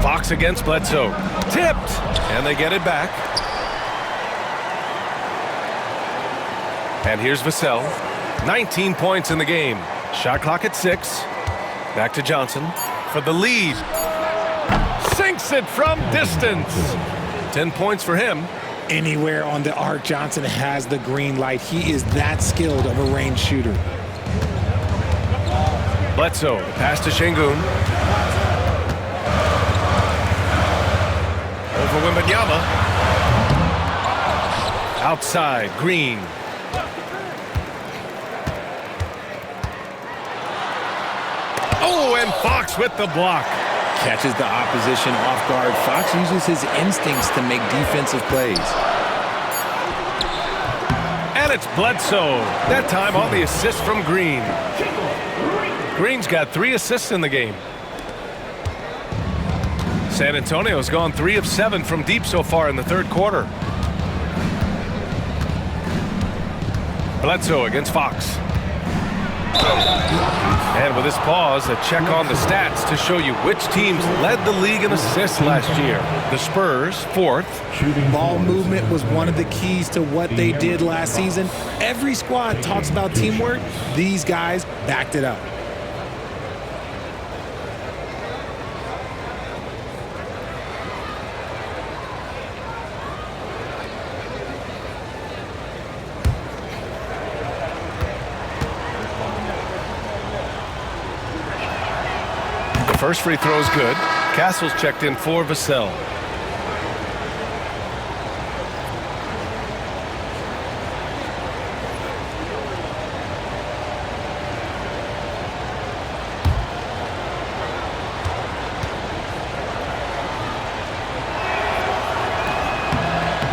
[SPEAKER 1] Fox against Bledsoe. Tipped. And they get it back. And here's Vassell. 19 points in the game. Shot clock at 6. Back to Johnson for the lead. Sinks it from distance. 10 points for him.
[SPEAKER 3] Anywhere on the arc, Johnson has the green light. He is that skilled of a range shooter.
[SPEAKER 1] Bledsoe, pass to Şengün. Over Wembanyama. Outside, Green. Oh, and Fox with the block.
[SPEAKER 3] Catches the opposition off guard. Fox uses his instincts to make defensive plays.
[SPEAKER 1] And it's Bledsoe. That time on the assist from Green. Green's got 3 assists in the game. San Antonio's gone 3 of 7 from deep so far in the third quarter. Bledsoe against Fox. And with this pause, a check on the stats to show you which teams led the league in assists last year. The Spurs, 4th.
[SPEAKER 3] Ball movement was one of the keys to what they did last season. Every squad talks about teamwork. These guys backed it up.
[SPEAKER 1] First free throw is good. Castle's checked in for Vassell.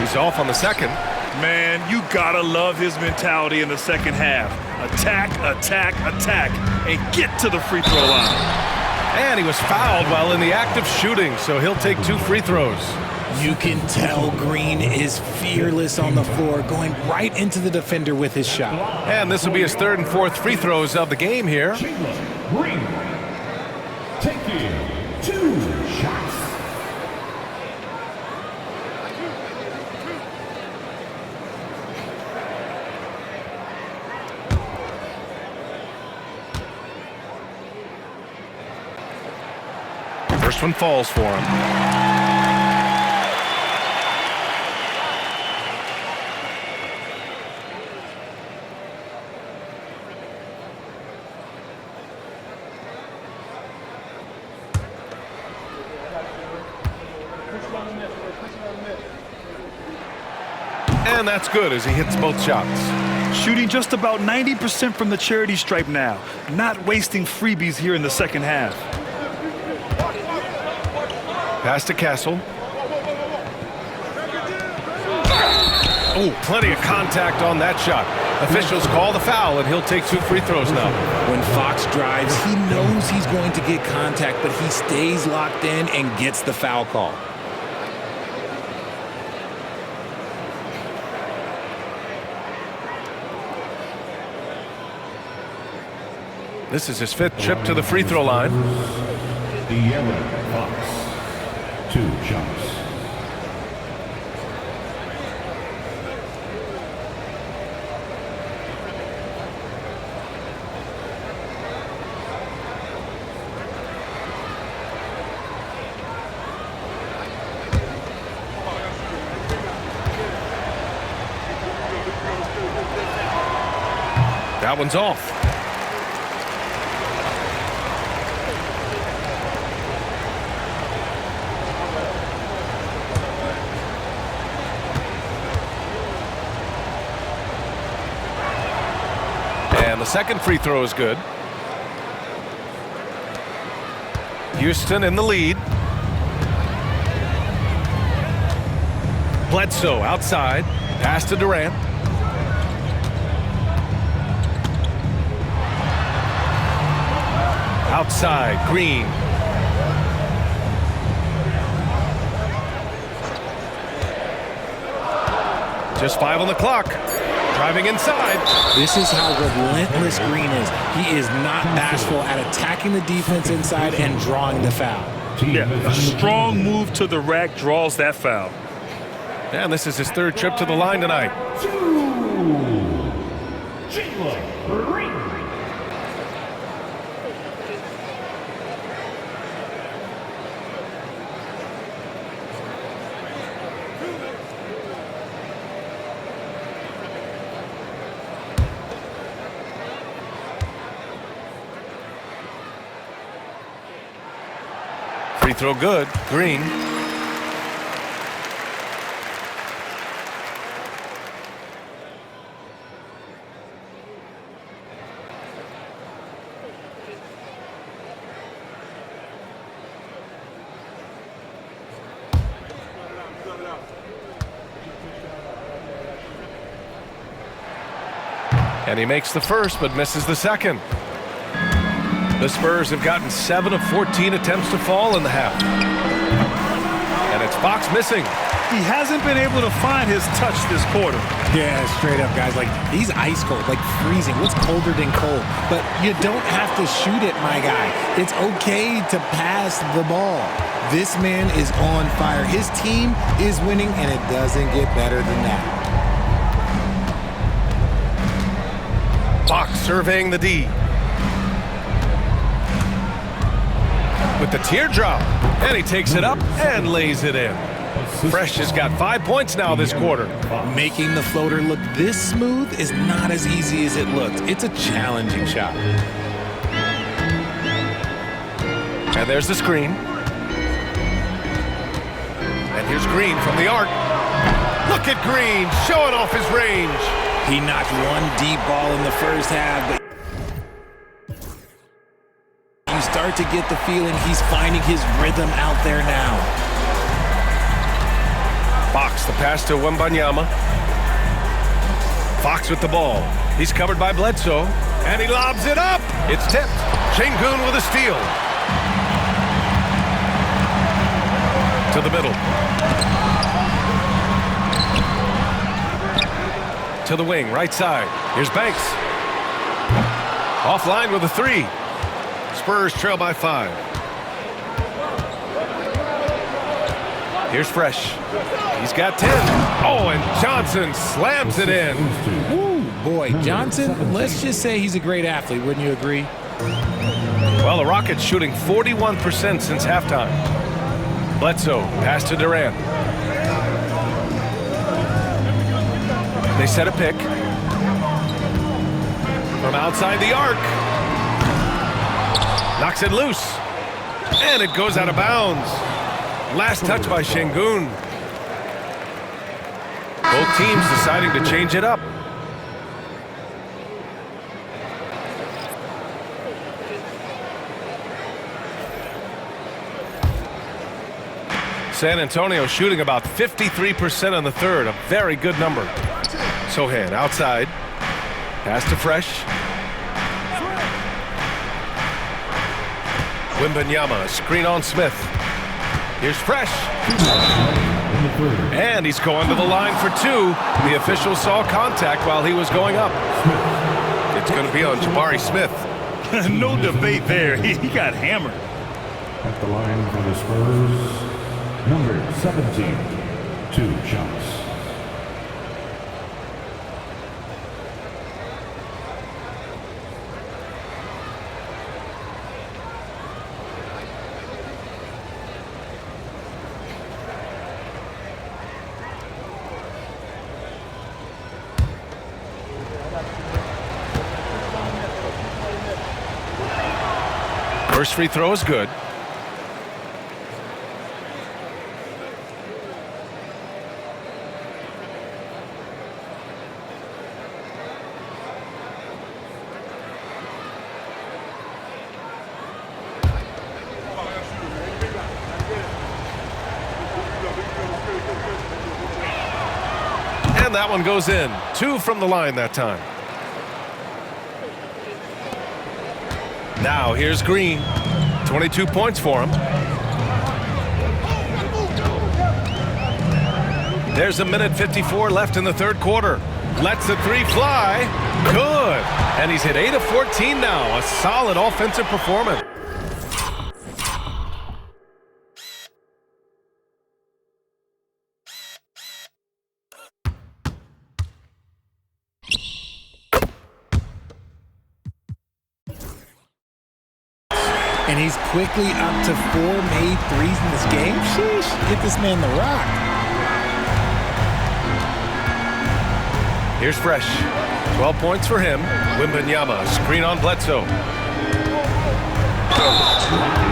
[SPEAKER 1] He's off on the second.
[SPEAKER 2] Man, you gotta love his mentality in the second half. Attack, attack, attack, and get to the free throw line.
[SPEAKER 1] And he was fouled while in the act of shooting, so he'll take 2 free throws.
[SPEAKER 3] You can tell Green is fearless on the floor, going right into the defender with his shot.
[SPEAKER 1] And this will be his 3rd and 4th free throws of the game here.
[SPEAKER 4] Green taking 2 shots.
[SPEAKER 1] First one falls for him. And that's good as he hits both shots.
[SPEAKER 2] Shooting just about 90% from the charity stripe now. Not wasting freebies here in the second half.
[SPEAKER 1] Pass to Castle. Oh, plenty of contact on that shot. Officials call the foul, and he'll take 2 free throws now.
[SPEAKER 3] When Fox drives, he knows he's going to get contact, but he stays locked in and gets the foul call.
[SPEAKER 1] This is his 5th trip to the free throw line.
[SPEAKER 4] De'Aaron Fox, 2 shots.
[SPEAKER 1] That one's off. And the second free throw is good. Houston in the lead. Bledsoe outside. Pass to Durant. Outside, Green. Just 5 on the clock. Driving inside.
[SPEAKER 3] This is how relentless Green is. He is not bashful at attacking the defense inside and drawing the foul.
[SPEAKER 2] Yeah, a strong move to the rack draws that foul.
[SPEAKER 1] And this is his 3rd trip to the line tonight. Free throw good. Green. And he makes the first, but misses the second. The Spurs have gotten 7 of 14 attempts to fall in the half. And it's Fox missing.
[SPEAKER 2] He hasn't been able to find his touch this quarter.
[SPEAKER 3] Yeah, straight up, guys. Like, he's ice cold, like freezing. What's colder than cold? But you don't have to shoot it, my guy. It's okay to pass the ball. This man is on fire. His team is winning, and it doesn't get better than that.
[SPEAKER 1] Fox surveying the D. With the teardrop, and he takes it up and lays it in. Fresh has got 5 points now this quarter.
[SPEAKER 3] Making the floater look this smooth is not as easy as it looks. It's a challenging shot.
[SPEAKER 1] And there's the screen. And here's Green from the arc. Look at Green showing off his range.
[SPEAKER 3] He knocked one deep ball in the first half, but you start to get the feeling he's finding his rhythm out there now.
[SPEAKER 1] Fox, the pass to Wembanyama. Fox with the ball. He's covered by Bledsoe, and he lobs it up. It's tipped. Şengün with a steal. To the middle. To the wing, right side. Here's Banks. Offline with a 3. Spurs trail by 5. Here's Fresh. He's got 10. Oh, and Johnson slams it in.
[SPEAKER 3] Woo, boy, Johnson, let's just say he's a great athlete, wouldn't you agree?
[SPEAKER 1] Well, the Rockets shooting 41% since halftime. Bledsoe, pass to Durant. They set a pick. From outside the arc. Knocks it loose. And it goes out of bounds. Last touch by Şengün. Both teams deciding to change it up. San Antonio shooting about 53% in the third, a very good number. Sohan outside. Pass to Fresh. Wembanyama, screen on Smith. Here's Fresh. And he's going to the line for two. The official saw contact while he was going up. It's going to be on Jabari Smith.
[SPEAKER 2] No debate there. He got hammered.
[SPEAKER 4] At the line for the Spurs, number 17, 2 shots.
[SPEAKER 1] First free throw is good. And that one goes in. 2 from the line that time. Now here's Green. 22 points for him. There's a minute 54 left in the third quarter. Lets the three fly. Good. And he's hit 8 of 14 now. A solid offensive performance.
[SPEAKER 3] And he's quickly up to 4 made threes in this game. Sheesh, get this man the rock.
[SPEAKER 1] Here's Fresh. 12 points for him. Wembanyama, screen on Bledsoe.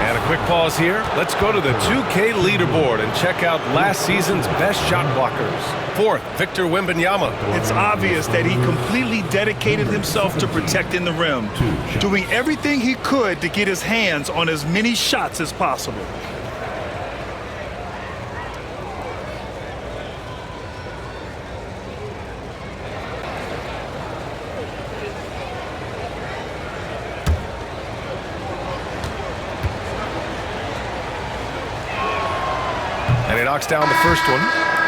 [SPEAKER 1] And a quick pause here. Let's go to the 2K leaderboard and check out last season's best shot blockers. 4th, Victor Wembanyama.
[SPEAKER 2] It's obvious that he completely dedicated himself to protecting the rim, doing everything he could to get his hands on as many shots as possible.
[SPEAKER 1] And he knocks down the first one.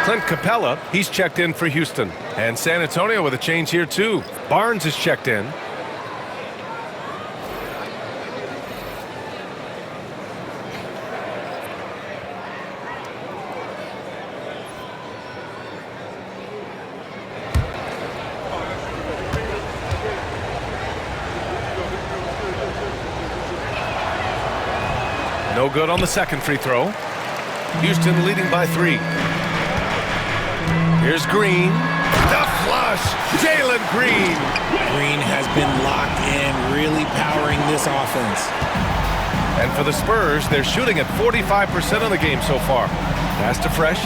[SPEAKER 1] Clint Capella, he's checked in for Houston. And San Antonio with a change here too. Barnes is checked in. No good on the second free throw. Houston leading by 3. Here's Green. The flush. Jalen Green.
[SPEAKER 3] Green has been locked in, really powering this offense.
[SPEAKER 1] And for the Spurs, they're shooting at 45% of the game so far. Pass to Fresh.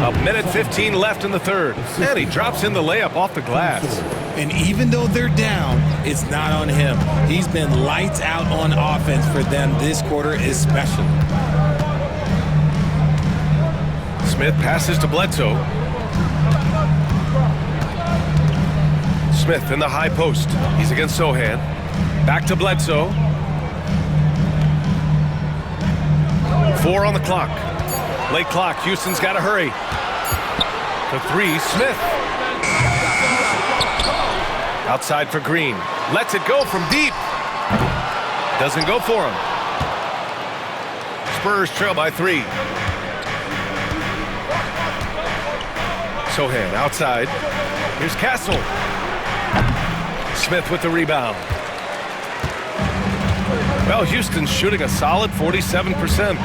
[SPEAKER 1] A minute 15 left in the third. And he drops in the layup off the glass.
[SPEAKER 3] And even though they're down, it's not on him. He's been lights out on offense for them this quarter especially.
[SPEAKER 1] Smith passes to Bledsoe. Smith in the high post. He's against Sohan. Back to Bledsoe. 4 on the clock. Late clock. Houston's got to hurry. The 3, Smith. Outside for Green. Lets it go from deep. Doesn't go for him. Spurs trail by 3. Sohan outside. Here's Castle. Smith with the rebound. Well, Houston's shooting a solid 47%.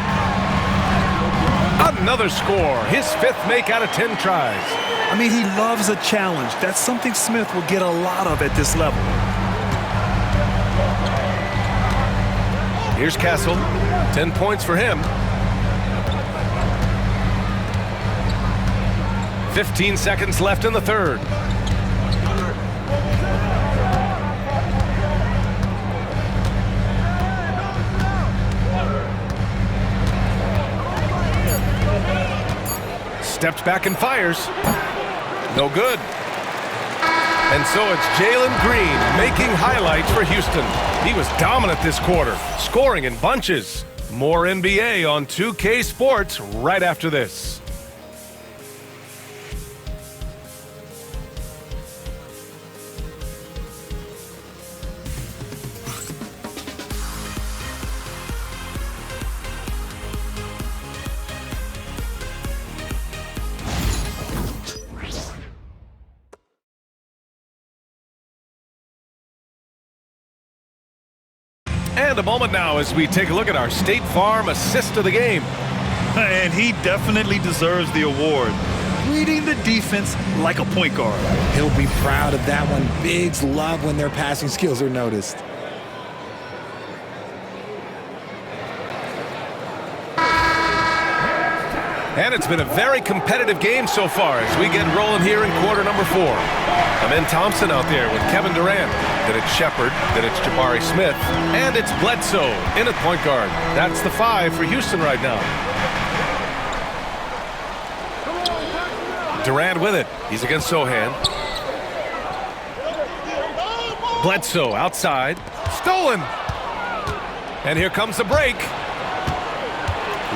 [SPEAKER 1] Another score. His 5th make out of 10 tries.
[SPEAKER 2] I mean, he loves a challenge. That's something Smith will get a lot of at this level.
[SPEAKER 1] Here's Castle. 10 points for him. 15 seconds left in the third. Steps back and fires. No good. And so it's Jalen Green making highlights for Houston. He was dominant this quarter, scoring in bunches. More NBA on 2K Sports right after this. And a moment now as we take a look at our State Farm assist of the game.
[SPEAKER 2] And he definitely deserves the award. Reading the defense like a point guard.
[SPEAKER 3] He'll be proud of that one. Bigs love when their passing skills are noticed.
[SPEAKER 1] And it's been a very competitive game so far as we get rolling here in quarter number 4. Amen Thompson out there with Kevin Durant. Then it's Shepard. Then it's Jabari Smith. And it's Bledsoe in at point guard. That's the 5 for Houston right now. Durant with it. He's against Sohan. Bledsoe outside. Stolen. And here comes the break.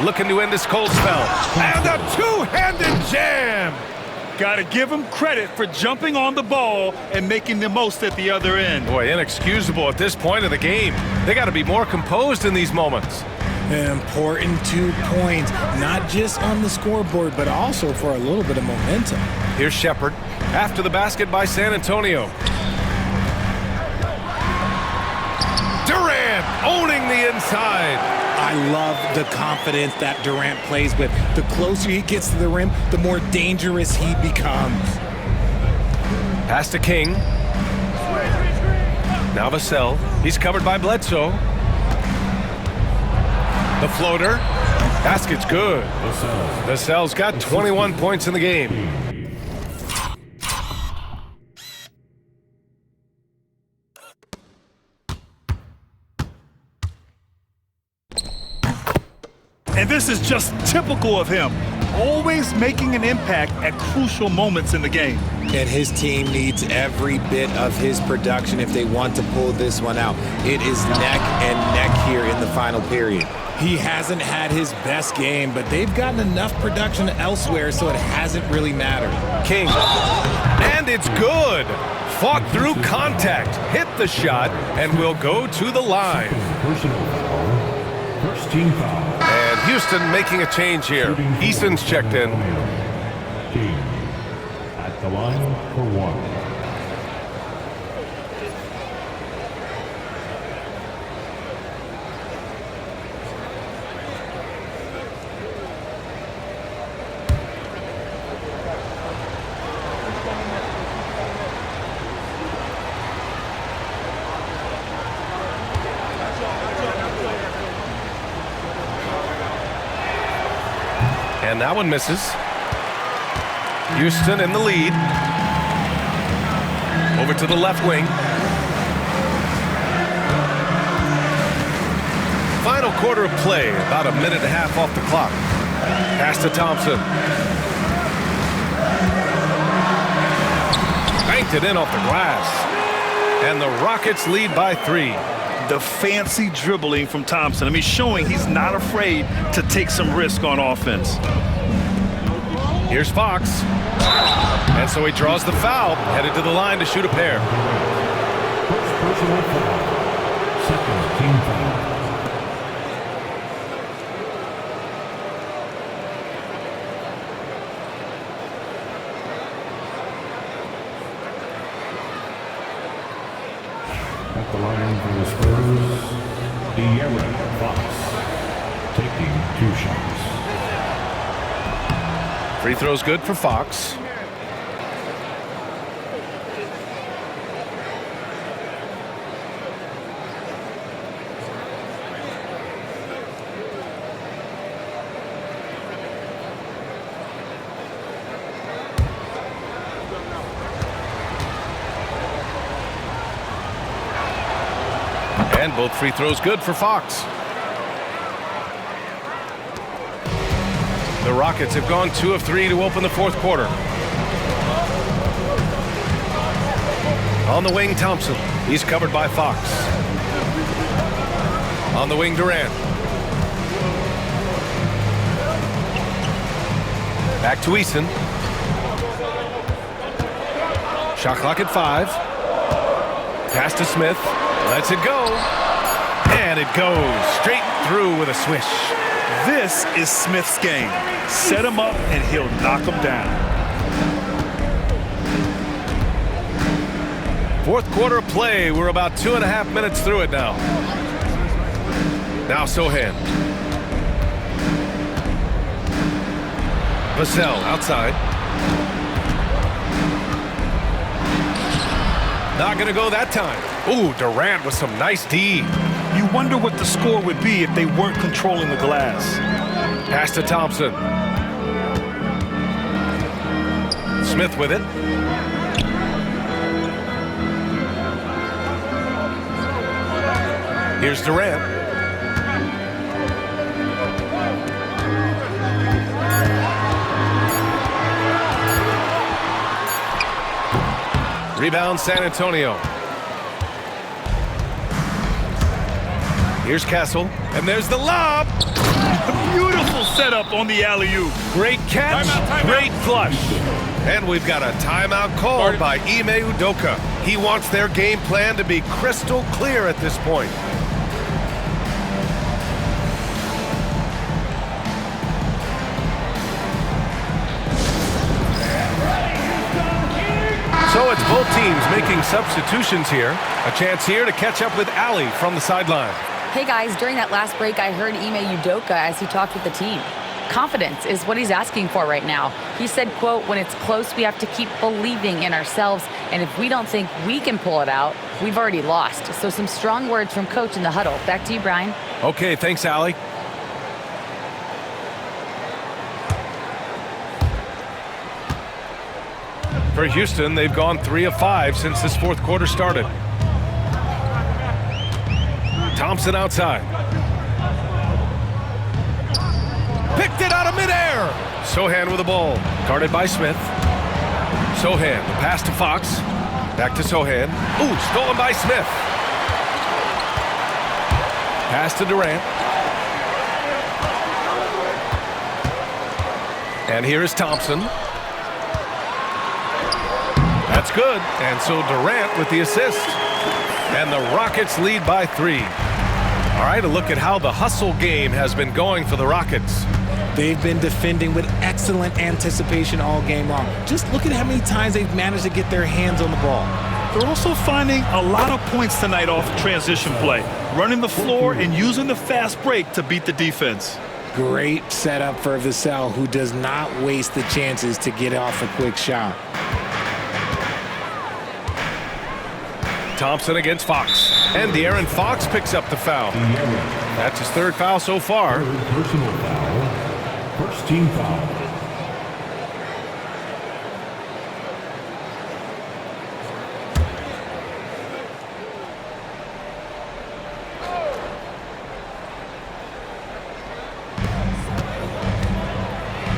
[SPEAKER 1] Looking to end this cold spell. And a two-handed jam.
[SPEAKER 2] Got to give him credit for jumping on the ball and making the most at the other end.
[SPEAKER 1] Boy, inexcusable at this point of the game. They got to be more composed in these moments.
[SPEAKER 3] An important 2 points, not just on the scoreboard, but also for a little bit of momentum.
[SPEAKER 1] Here's Shepard after the basket by San Antonio. Durant owning the inside.
[SPEAKER 3] I love the confidence that Durant plays with. The closer he gets to the rim, the more dangerous he becomes.
[SPEAKER 1] Pass to King. Now Vassell. He's covered by Bledsoe. The floater. Basket's good. Vassell's got 21 points in the game.
[SPEAKER 2] And this is just typical of him. Always making an impact at crucial moments in the game.
[SPEAKER 3] And his team needs every bit of his production if they want to pull this one out. It is neck and neck here in the final period. He hasn't had his best game, but they've gotten enough production elsewhere, so it hasn't really mattered.
[SPEAKER 1] King. And it's good. Fought through contact, hit the shot, and will go to the line.
[SPEAKER 4] Personal foul. First team foul.
[SPEAKER 1] And Houston making a change here. Eason's checked in.
[SPEAKER 4] King at the line for 1.
[SPEAKER 1] And that one misses. Houston in the lead. Over to the left wing. Final quarter of play, about a minute and a half off the clock. Pass to Thompson. Banked it in off the glass. And the Rockets lead by 3.
[SPEAKER 2] The fancy dribbling from Thompson. I mean, showing he's not afraid to take some risk on offense.
[SPEAKER 1] Here's Fox. And so he draws the foul, headed to the line to shoot a pair.
[SPEAKER 4] First personal foul. Second team foul. At the line for the Spurs, De'Aaron Fox taking 2 shots.
[SPEAKER 1] Free throw's good for Fox. And both free throws good for Fox. The Rockets have gone 2 of 3 to open the fourth quarter. On the wing, Thompson. He's covered by Fox. On the wing, Durant. Back to Eason. Shot clock at 5. Pass to Smith. Lets it go. And it goes straight through with a swish.
[SPEAKER 2] This is Smith's game. Set him up and he'll knock him down.
[SPEAKER 1] Fourth quarter of play. We're about 2.5 minutes through it now. Now Sohan. Vassell outside. Not going to go that time. Ooh, Durant with some nice D.
[SPEAKER 2] You wonder what the score would be if they weren't controlling the glass.
[SPEAKER 1] Pass to Thompson. Smith with it. Here's Durant. Rebound San Antonio. Here's Castle. And there's the lob.
[SPEAKER 2] Beautiful setup on the alley-oop.
[SPEAKER 1] Great catch.
[SPEAKER 2] Timeout.
[SPEAKER 1] Great flush. And we've got a timeout called by Ime Udoka. He wants their game plan to be crystal clear at this point. So it's both teams making substitutions here. A chance here to catch up with Ali from the sideline.
[SPEAKER 5] Hey guys, during that last break, I heard Ime Udoka as he talked with the team. Confidence is what he's asking for right now. He said, quote, when it's close, we have to keep believing in ourselves. And if we don't think we can pull it out, we've already lost. So some strong words from coach in the huddle. Back to you, Brian.
[SPEAKER 1] Okay, thanks, Ali. For Houston, they've gone 3 of 5 since this fourth quarter started. Thompson outside. Picked it out of midair. Sohan with the ball. Guarded by Smith. Sohan, the pass to Fox. Back to Sohan. Ooh, stolen by Smith. Pass to Durant. And here is Thompson. That's good. And so Durant with the assist. And the Rockets lead by 3. All right, a look at how the hustle game has been going for the Rockets.
[SPEAKER 3] They've been defending with excellent anticipation all game long. Just look at how many times they've managed to get their hands on the ball.
[SPEAKER 2] They're also finding a lot of points tonight off transition play, running the floor and using the fast break to beat the defense.
[SPEAKER 3] Great setup for Vassell, who does not waste the chances to get off a quick shot.
[SPEAKER 1] Thompson against Fox. And De'Aaron Fox picks up the foul. That's his 3rd foul so far.
[SPEAKER 4] Personal foul. First team foul.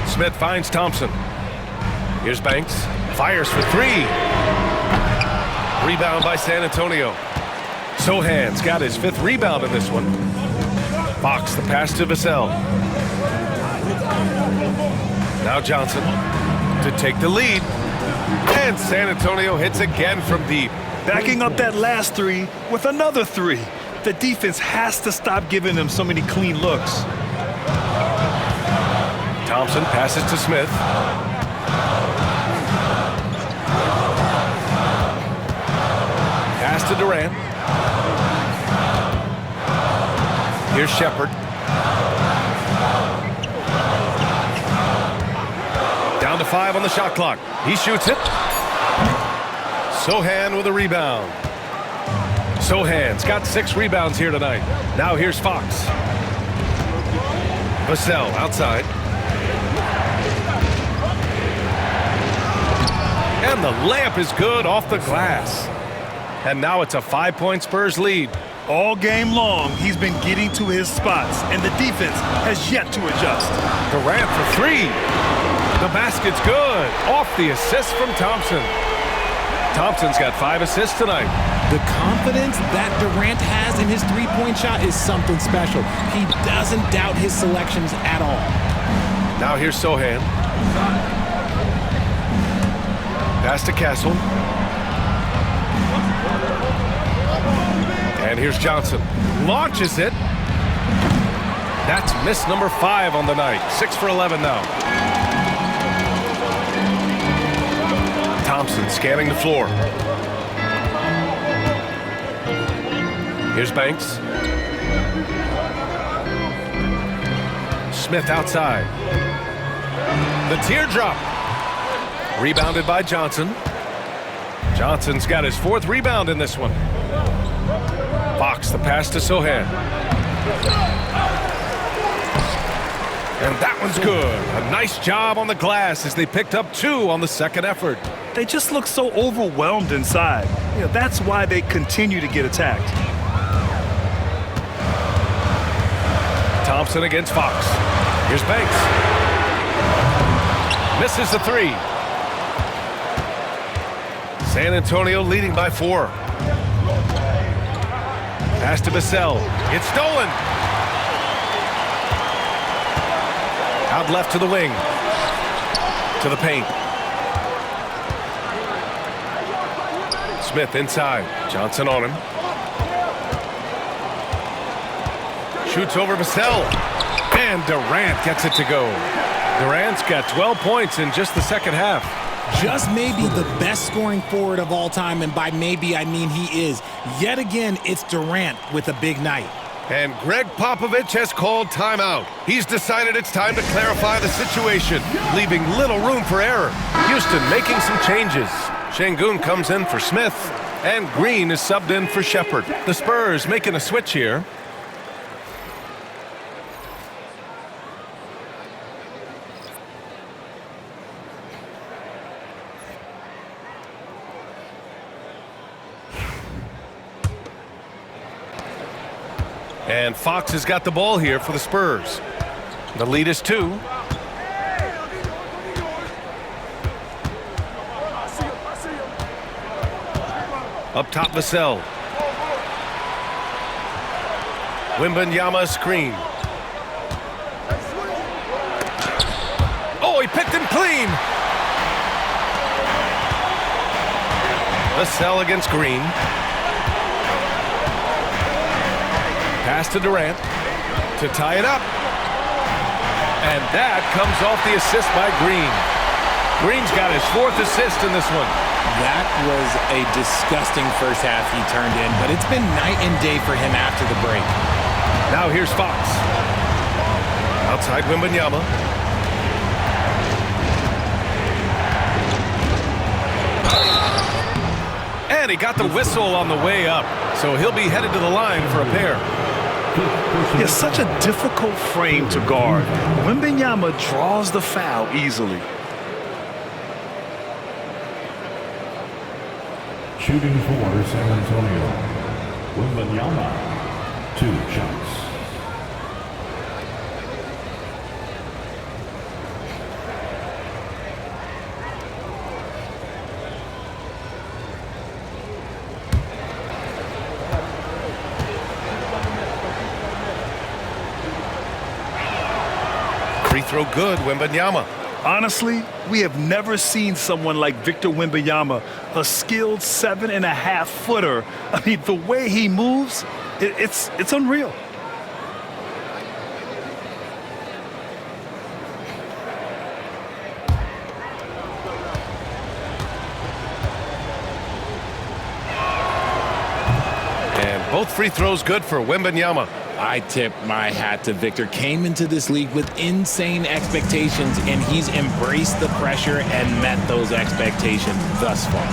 [SPEAKER 1] Smith finds Thompson. Here's Banks. Fires for 3. Rebound by San Antonio. Sohan's got his 5th rebound in this one. Fox, the pass to Vassell. Now Johnson to take the lead. And San Antonio hits again from deep.
[SPEAKER 2] Backing up that last 3 with another 3. The defense has to stop giving them so many clean looks.
[SPEAKER 1] Thompson passes to Smith. Pass to Durant. Here's Shepard. Down to 5 on the shot clock. He shoots it. Sohan with a rebound. Sohan's got 6 rebounds here tonight. Now here's Fox. Vassell outside. And the layup is good off the glass. And now it's a 5-point Spurs lead.
[SPEAKER 2] All game long, he's been getting to his spots, and the defense has yet to adjust.
[SPEAKER 1] Durant for three. The basket's good. Off the assist from Thompson. Thompson's got 5 assists tonight.
[SPEAKER 3] The confidence that Durant has in his three-point shot is something special. He doesn't doubt his selections at all.
[SPEAKER 1] Now here's Sohan. Pass to Castle. And here's Johnson. Launches it. That's miss number 5 on the night. 6 for 11 now. Thompson scanning the floor. Here's Banks. Smith outside. The teardrop. Rebounded by Johnson. Johnson's got his 4th rebound in this one. Fox, the pass to Sohan. And that one's good. A nice job on the glass as they picked up 2 on the second effort.
[SPEAKER 2] They just look so overwhelmed inside. That's why they continue to get attacked.
[SPEAKER 1] Thompson against Fox. Here's Banks. Misses the 3. San Antonio leading by 4. Pass to Vassell. It's stolen. Out left to the wing. To the paint. Smith inside. Johnson on him. Shoots over Vassell. And Durant gets it to go. Durant's got 12 points in just the second half.
[SPEAKER 3] Just maybe the best scoring forward of all time, and by maybe I mean he is. Yet again, it's Durant with a big night.
[SPEAKER 1] And Greg Popovich has called timeout. He's decided it's time to clarify the situation, leaving little room for error. Houston making some changes. Şengün comes in for Smith, and Green is subbed in for Shepherd. The Spurs making a switch here. And Fox has got the ball here for the Spurs. The lead is 2. Up top, Vassell. Wembanyama screen. Oh, he picked him clean. Vassell against Green. Pass to Durant to tie it up. And that comes off the assist by Green. Green's got his 4th assist in this one.
[SPEAKER 3] That was a disgusting first half he turned in, but it's been night and day for him after the break.
[SPEAKER 1] Now here's Fox. Outside Wembanyama. And he got the whistle on the way up, so he'll be headed to the line for a pair.
[SPEAKER 2] It's such a difficult frame to guard. Wembanyama draws the foul easily.
[SPEAKER 4] Shooting for San Antonio. Wembanyama, 2 shots.
[SPEAKER 1] Free throw good, Wembanyama.
[SPEAKER 2] Honestly, we have never seen someone like Victor Wembanyama, a skilled 7.5-footer. I mean, the way he moves, it's unreal.
[SPEAKER 1] And both free throws good for Wembanyama.
[SPEAKER 3] I tip my hat to Victor. Came into this league with insane expectations, and he's embraced the pressure and met those expectations thus far.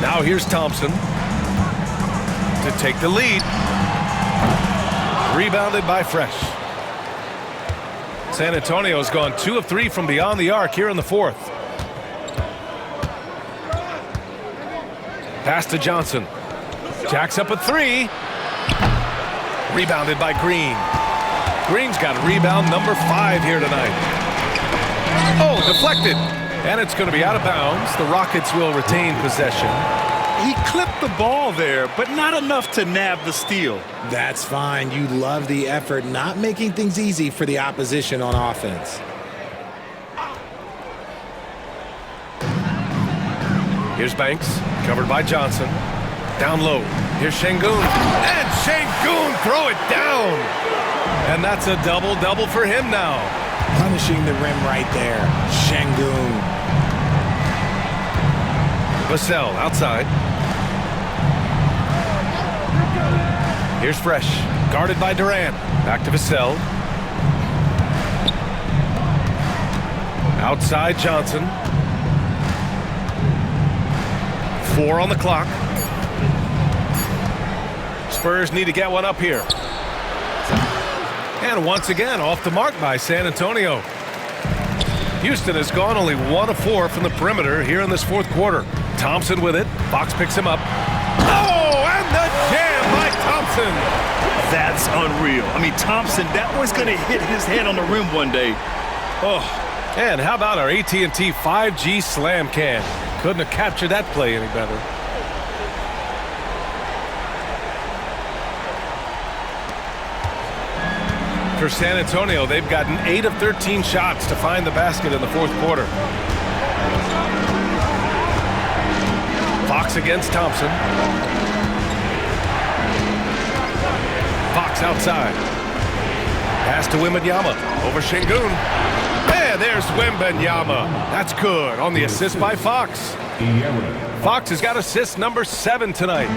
[SPEAKER 1] Now here's Thompson to take the lead. Rebounded by Fresh. San Antonio's gone 2 of 3 from beyond the arc here in the 4th. Pass to Johnson. Jacks up a 3. Rebounded by Green. Green's got rebound number 5 here tonight. Oh, deflected. And it's going to be out of bounds. The Rockets will retain possession.
[SPEAKER 2] He clipped the ball there, but not enough to nab the steal.
[SPEAKER 3] That's fine. You love the effort, not making things easy for the opposition on offense.
[SPEAKER 1] Here's Banks, covered by Johnson. Down low. Here's Şengün. And Şengün throw it down. And that's a double-double for him now.
[SPEAKER 3] Punishing the rim right there. Şengün.
[SPEAKER 1] Vassell outside. Here's Fresh, guarded by Durant. Back to Vassell. Outside Johnson. 4 on the clock. Spurs need to get one up here. And once again, off the mark by San Antonio. Houston has gone only 1 of 4 from the perimeter here in this fourth quarter. Thompson with it. Fox picks him up. Oh, and the jam by Thompson.
[SPEAKER 2] That's unreal. I mean, Thompson, that one's going to hit his head on the rim one day. Oh.
[SPEAKER 1] And how about our AT&T 5G slam can? Couldn't have captured that play any better. For San Antonio, they've gotten 8 of 13 shots to find the basket in the fourth quarter. Fox against Thompson. Fox outside. Pass to Wembanyama. Over Şengün. And there's Wembanyama. That's good on the assist by Fox. Fox has got assist number 7 tonight.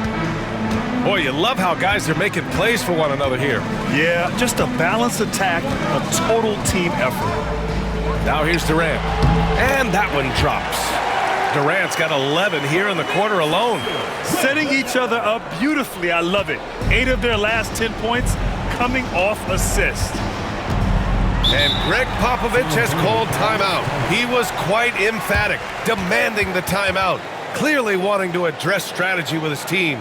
[SPEAKER 1] Boy, you love how guys are making plays for one another here.
[SPEAKER 2] Yeah, just a balanced attack, a total team effort.
[SPEAKER 1] Now here's Durant. And that one drops. Durant's got 11 here in the quarter alone.
[SPEAKER 2] Setting each other up beautifully. I love it. 8 of their last 10 points coming off assist.
[SPEAKER 1] And Greg Popovich has called timeout. He was quite emphatic, demanding the timeout, clearly wanting to address strategy with his team.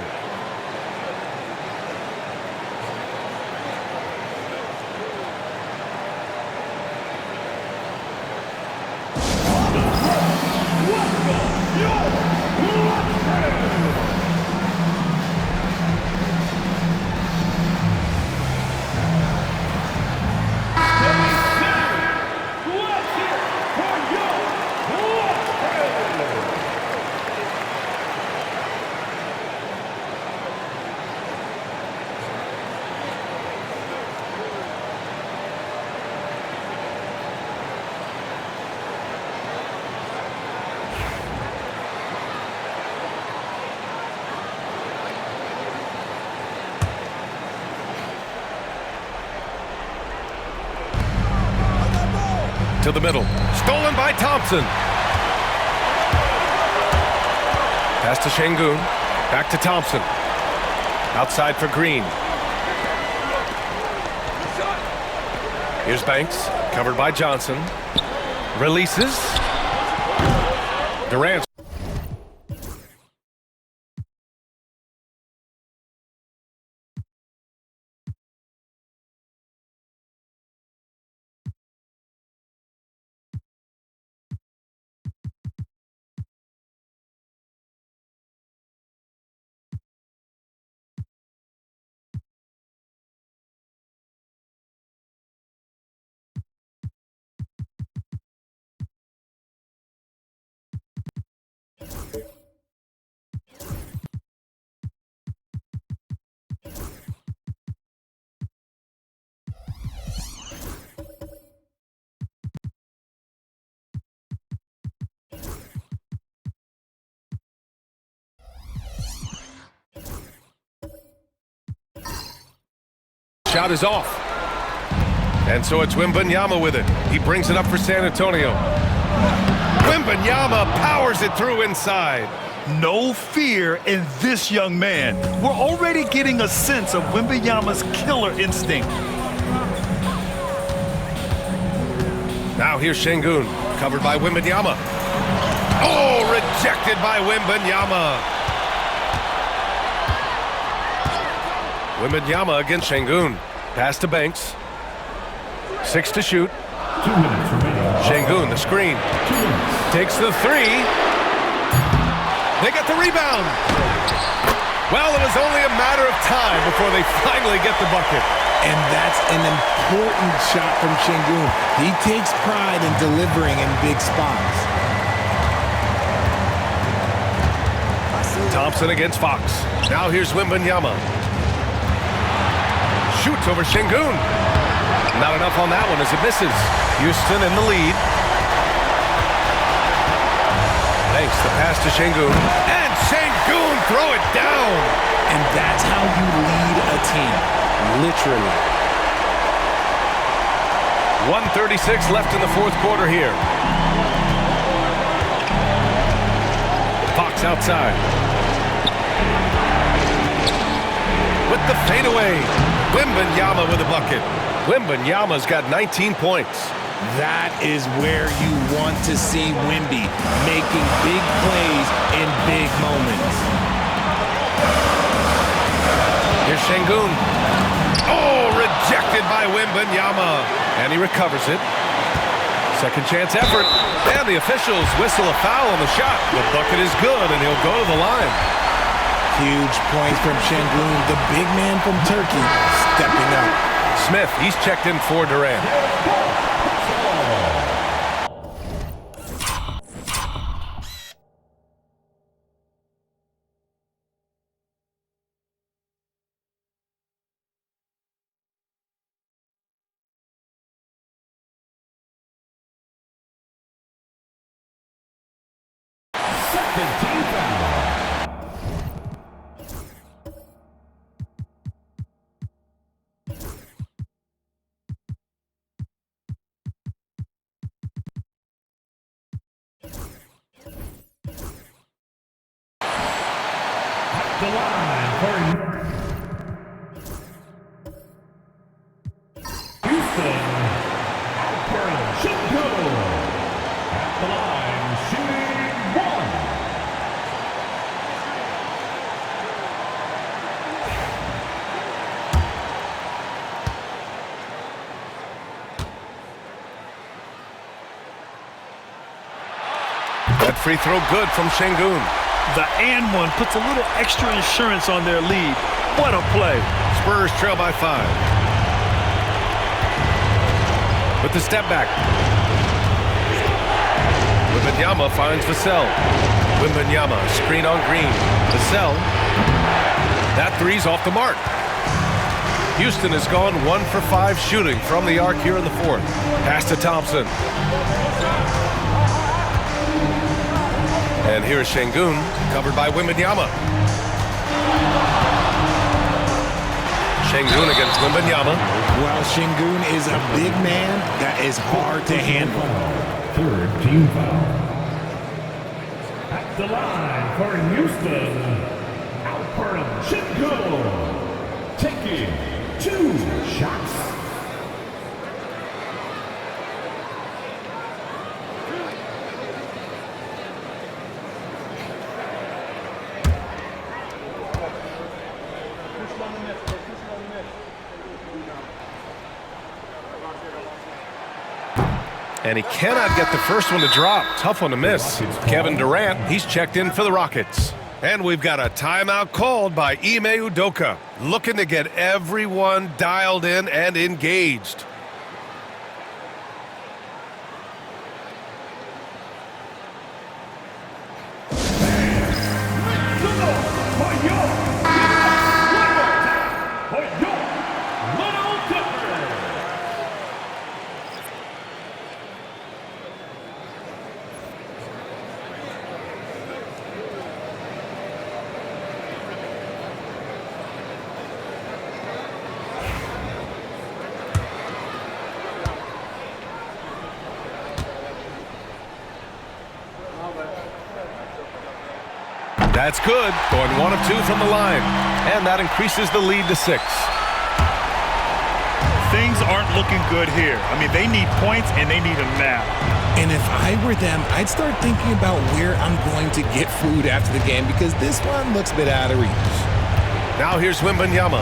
[SPEAKER 1] To the middle. Stolen by Thompson. Pass to Şengün. Back to Thompson. Outside for Green. Here's Banks. Covered by Johnson. Releases. Durant. Shot is off. And so it's Wembanyama with it. He brings it up for San Antonio. Wembanyama powers it through inside.
[SPEAKER 2] No fear in this young man. We're already getting a sense of Wembanyama's killer instinct.
[SPEAKER 1] Now here's Şengün, covered by Wembanyama. Oh, rejected by Wembanyama. Wembanyama against Şengün. Pass to Banks. 6 to shoot.
[SPEAKER 4] 2 minutes remaining.
[SPEAKER 1] Şengün, the screen. Takes the 3. They get the rebound. Well, it was only a matter of time before they finally get the bucket.
[SPEAKER 3] And that's an important shot from Şengün. He takes pride in delivering in big spots.
[SPEAKER 1] Thompson against Fox. Now here's Wembanyama. Shoots over Şengün. Not enough on that one as it misses. Houston in the lead. Thanks, the pass to Şengün. And Şengün throw it down.
[SPEAKER 3] And that's how you lead a team. Literally.
[SPEAKER 1] 1:36 left in the fourth quarter here. Fox outside. With the fadeaway. Wembanyama with a bucket. Wembanyama's got 19 points.
[SPEAKER 3] That is where you want to see Wemby, making big plays in big moments.
[SPEAKER 1] Here's Şengün. Oh, rejected by Wembanyama. And he recovers it. Second chance effort. And the officials whistle a foul on the shot. The bucket is good, and he'll go to the line.
[SPEAKER 3] Huge points from Şengün, the big man from Turkey, stepping up.
[SPEAKER 1] Smith, he's checked in for Durant.
[SPEAKER 4] The line for Houston, Alperen Şengün. At the line, shooting 1.
[SPEAKER 1] That free throw good from Şengün.
[SPEAKER 2] The and one puts a little extra insurance on their lead. What a play.
[SPEAKER 1] Spurs trail by 5. With the step back. Wembanyama finds Vassell. Wembanyama, screen on Green. Vassell. That three's off the mark. Houston has gone 1 for 5 shooting from the arc here in the fourth. Pass to Thompson. And here's Şengün, covered by Wembanyama. Şengün against Wembanyama.
[SPEAKER 3] Well, Şengün is a big man that is hard to handle.
[SPEAKER 4] Third team foul. At the line for Houston, Alperen Şengün. Taking 2 shots.
[SPEAKER 1] And he cannot get the first one to drop. Tough one to miss. Kevin Durant, he's checked in for the Rockets. And we've got a timeout called by Ime Udoka, looking to get everyone dialed in and engaged. That's good. Going 1 of 2 from the line. And that increases the lead to 6.
[SPEAKER 2] Things aren't looking good here. I mean, they need points, and they need them now.
[SPEAKER 3] And if I were them, I'd start thinking about where I'm going to get food after the game because this one looks a bit out of reach.
[SPEAKER 1] Now here's Wembanyama.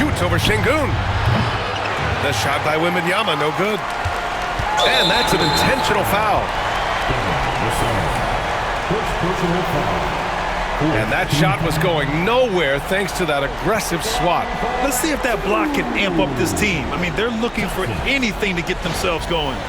[SPEAKER 1] shoots over Şengün. The shot by Wembanyama, no good. And that's an intentional foul. And that shot was going nowhere thanks to that aggressive swat.
[SPEAKER 2] Let's see if that block can amp up this team. I mean, they're looking for anything to get themselves going.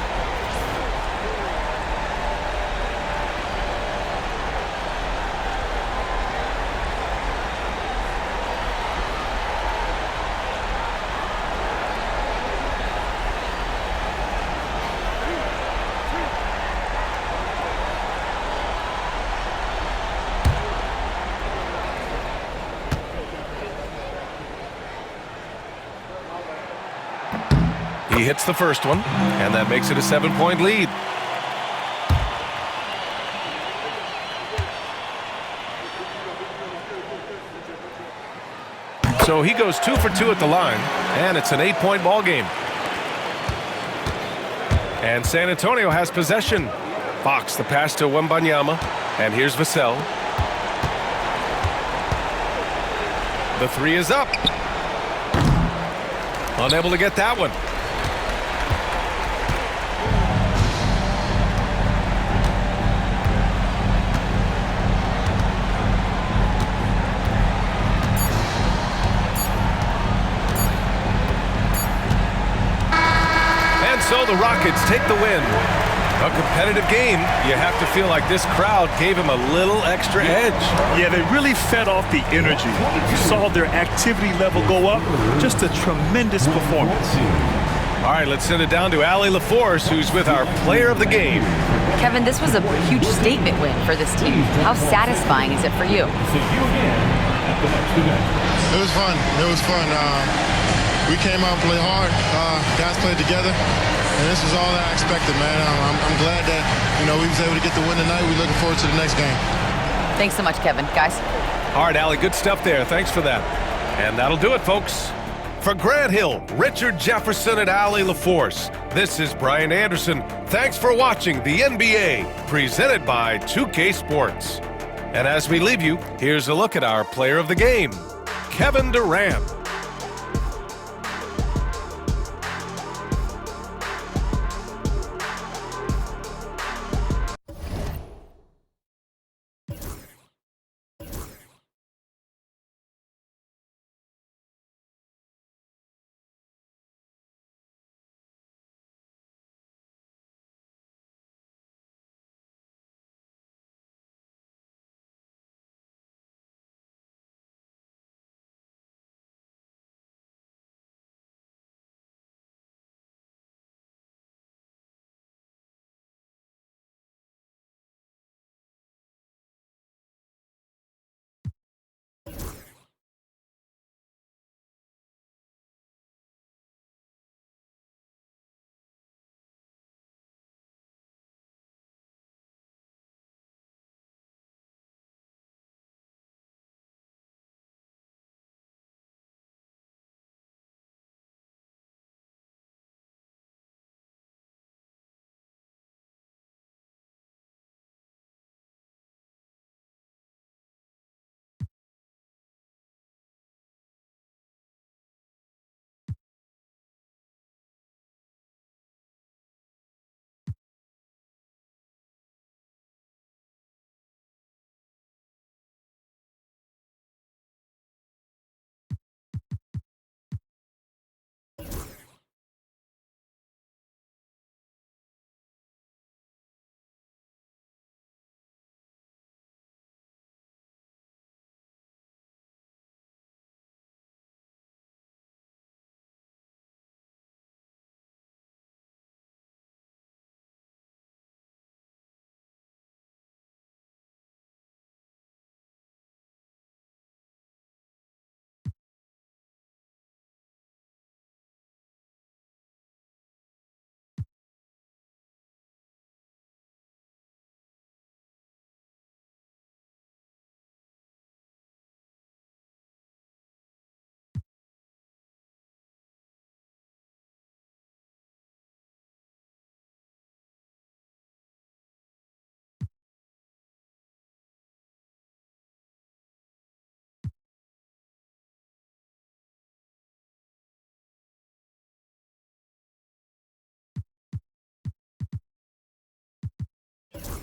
[SPEAKER 1] He hits the first one, and that makes it a 7-point lead. So he goes 2 for 2 at the line, and it's an 8-point ball game. And San Antonio has possession. Fox the pass to Wembanyama, and here's Vassell. The three is up. Unable to get that one. So the Rockets take the win. A competitive game. You have to feel like this crowd gave him a little extra edge.
[SPEAKER 2] Yeah, they really fed off the energy. You saw their activity level go up. Just a tremendous performance.
[SPEAKER 1] All right, let's send it down to Allie LaForce, who's with our player of the game.
[SPEAKER 5] Kevin, this was a huge statement win for this team. How satisfying is it for you?
[SPEAKER 9] It was fun. It was fun. We came out and played hard. Guys played together. And this is all that I expected, man. I'm glad that, we was able to get the win tonight. We're looking forward to the next game.
[SPEAKER 5] Thanks so much, Kevin. Guys.
[SPEAKER 1] All right, Allie, good stuff there. Thanks for that. And that'll do it, folks. For Grant Hill, Richard Jefferson, and Allie LaForce, this is Brian Anderson. Thanks for watching the NBA, presented by 2K Sports. And as we leave you, here's a look at our player of the game, Kevin Durant.
[SPEAKER 7] it.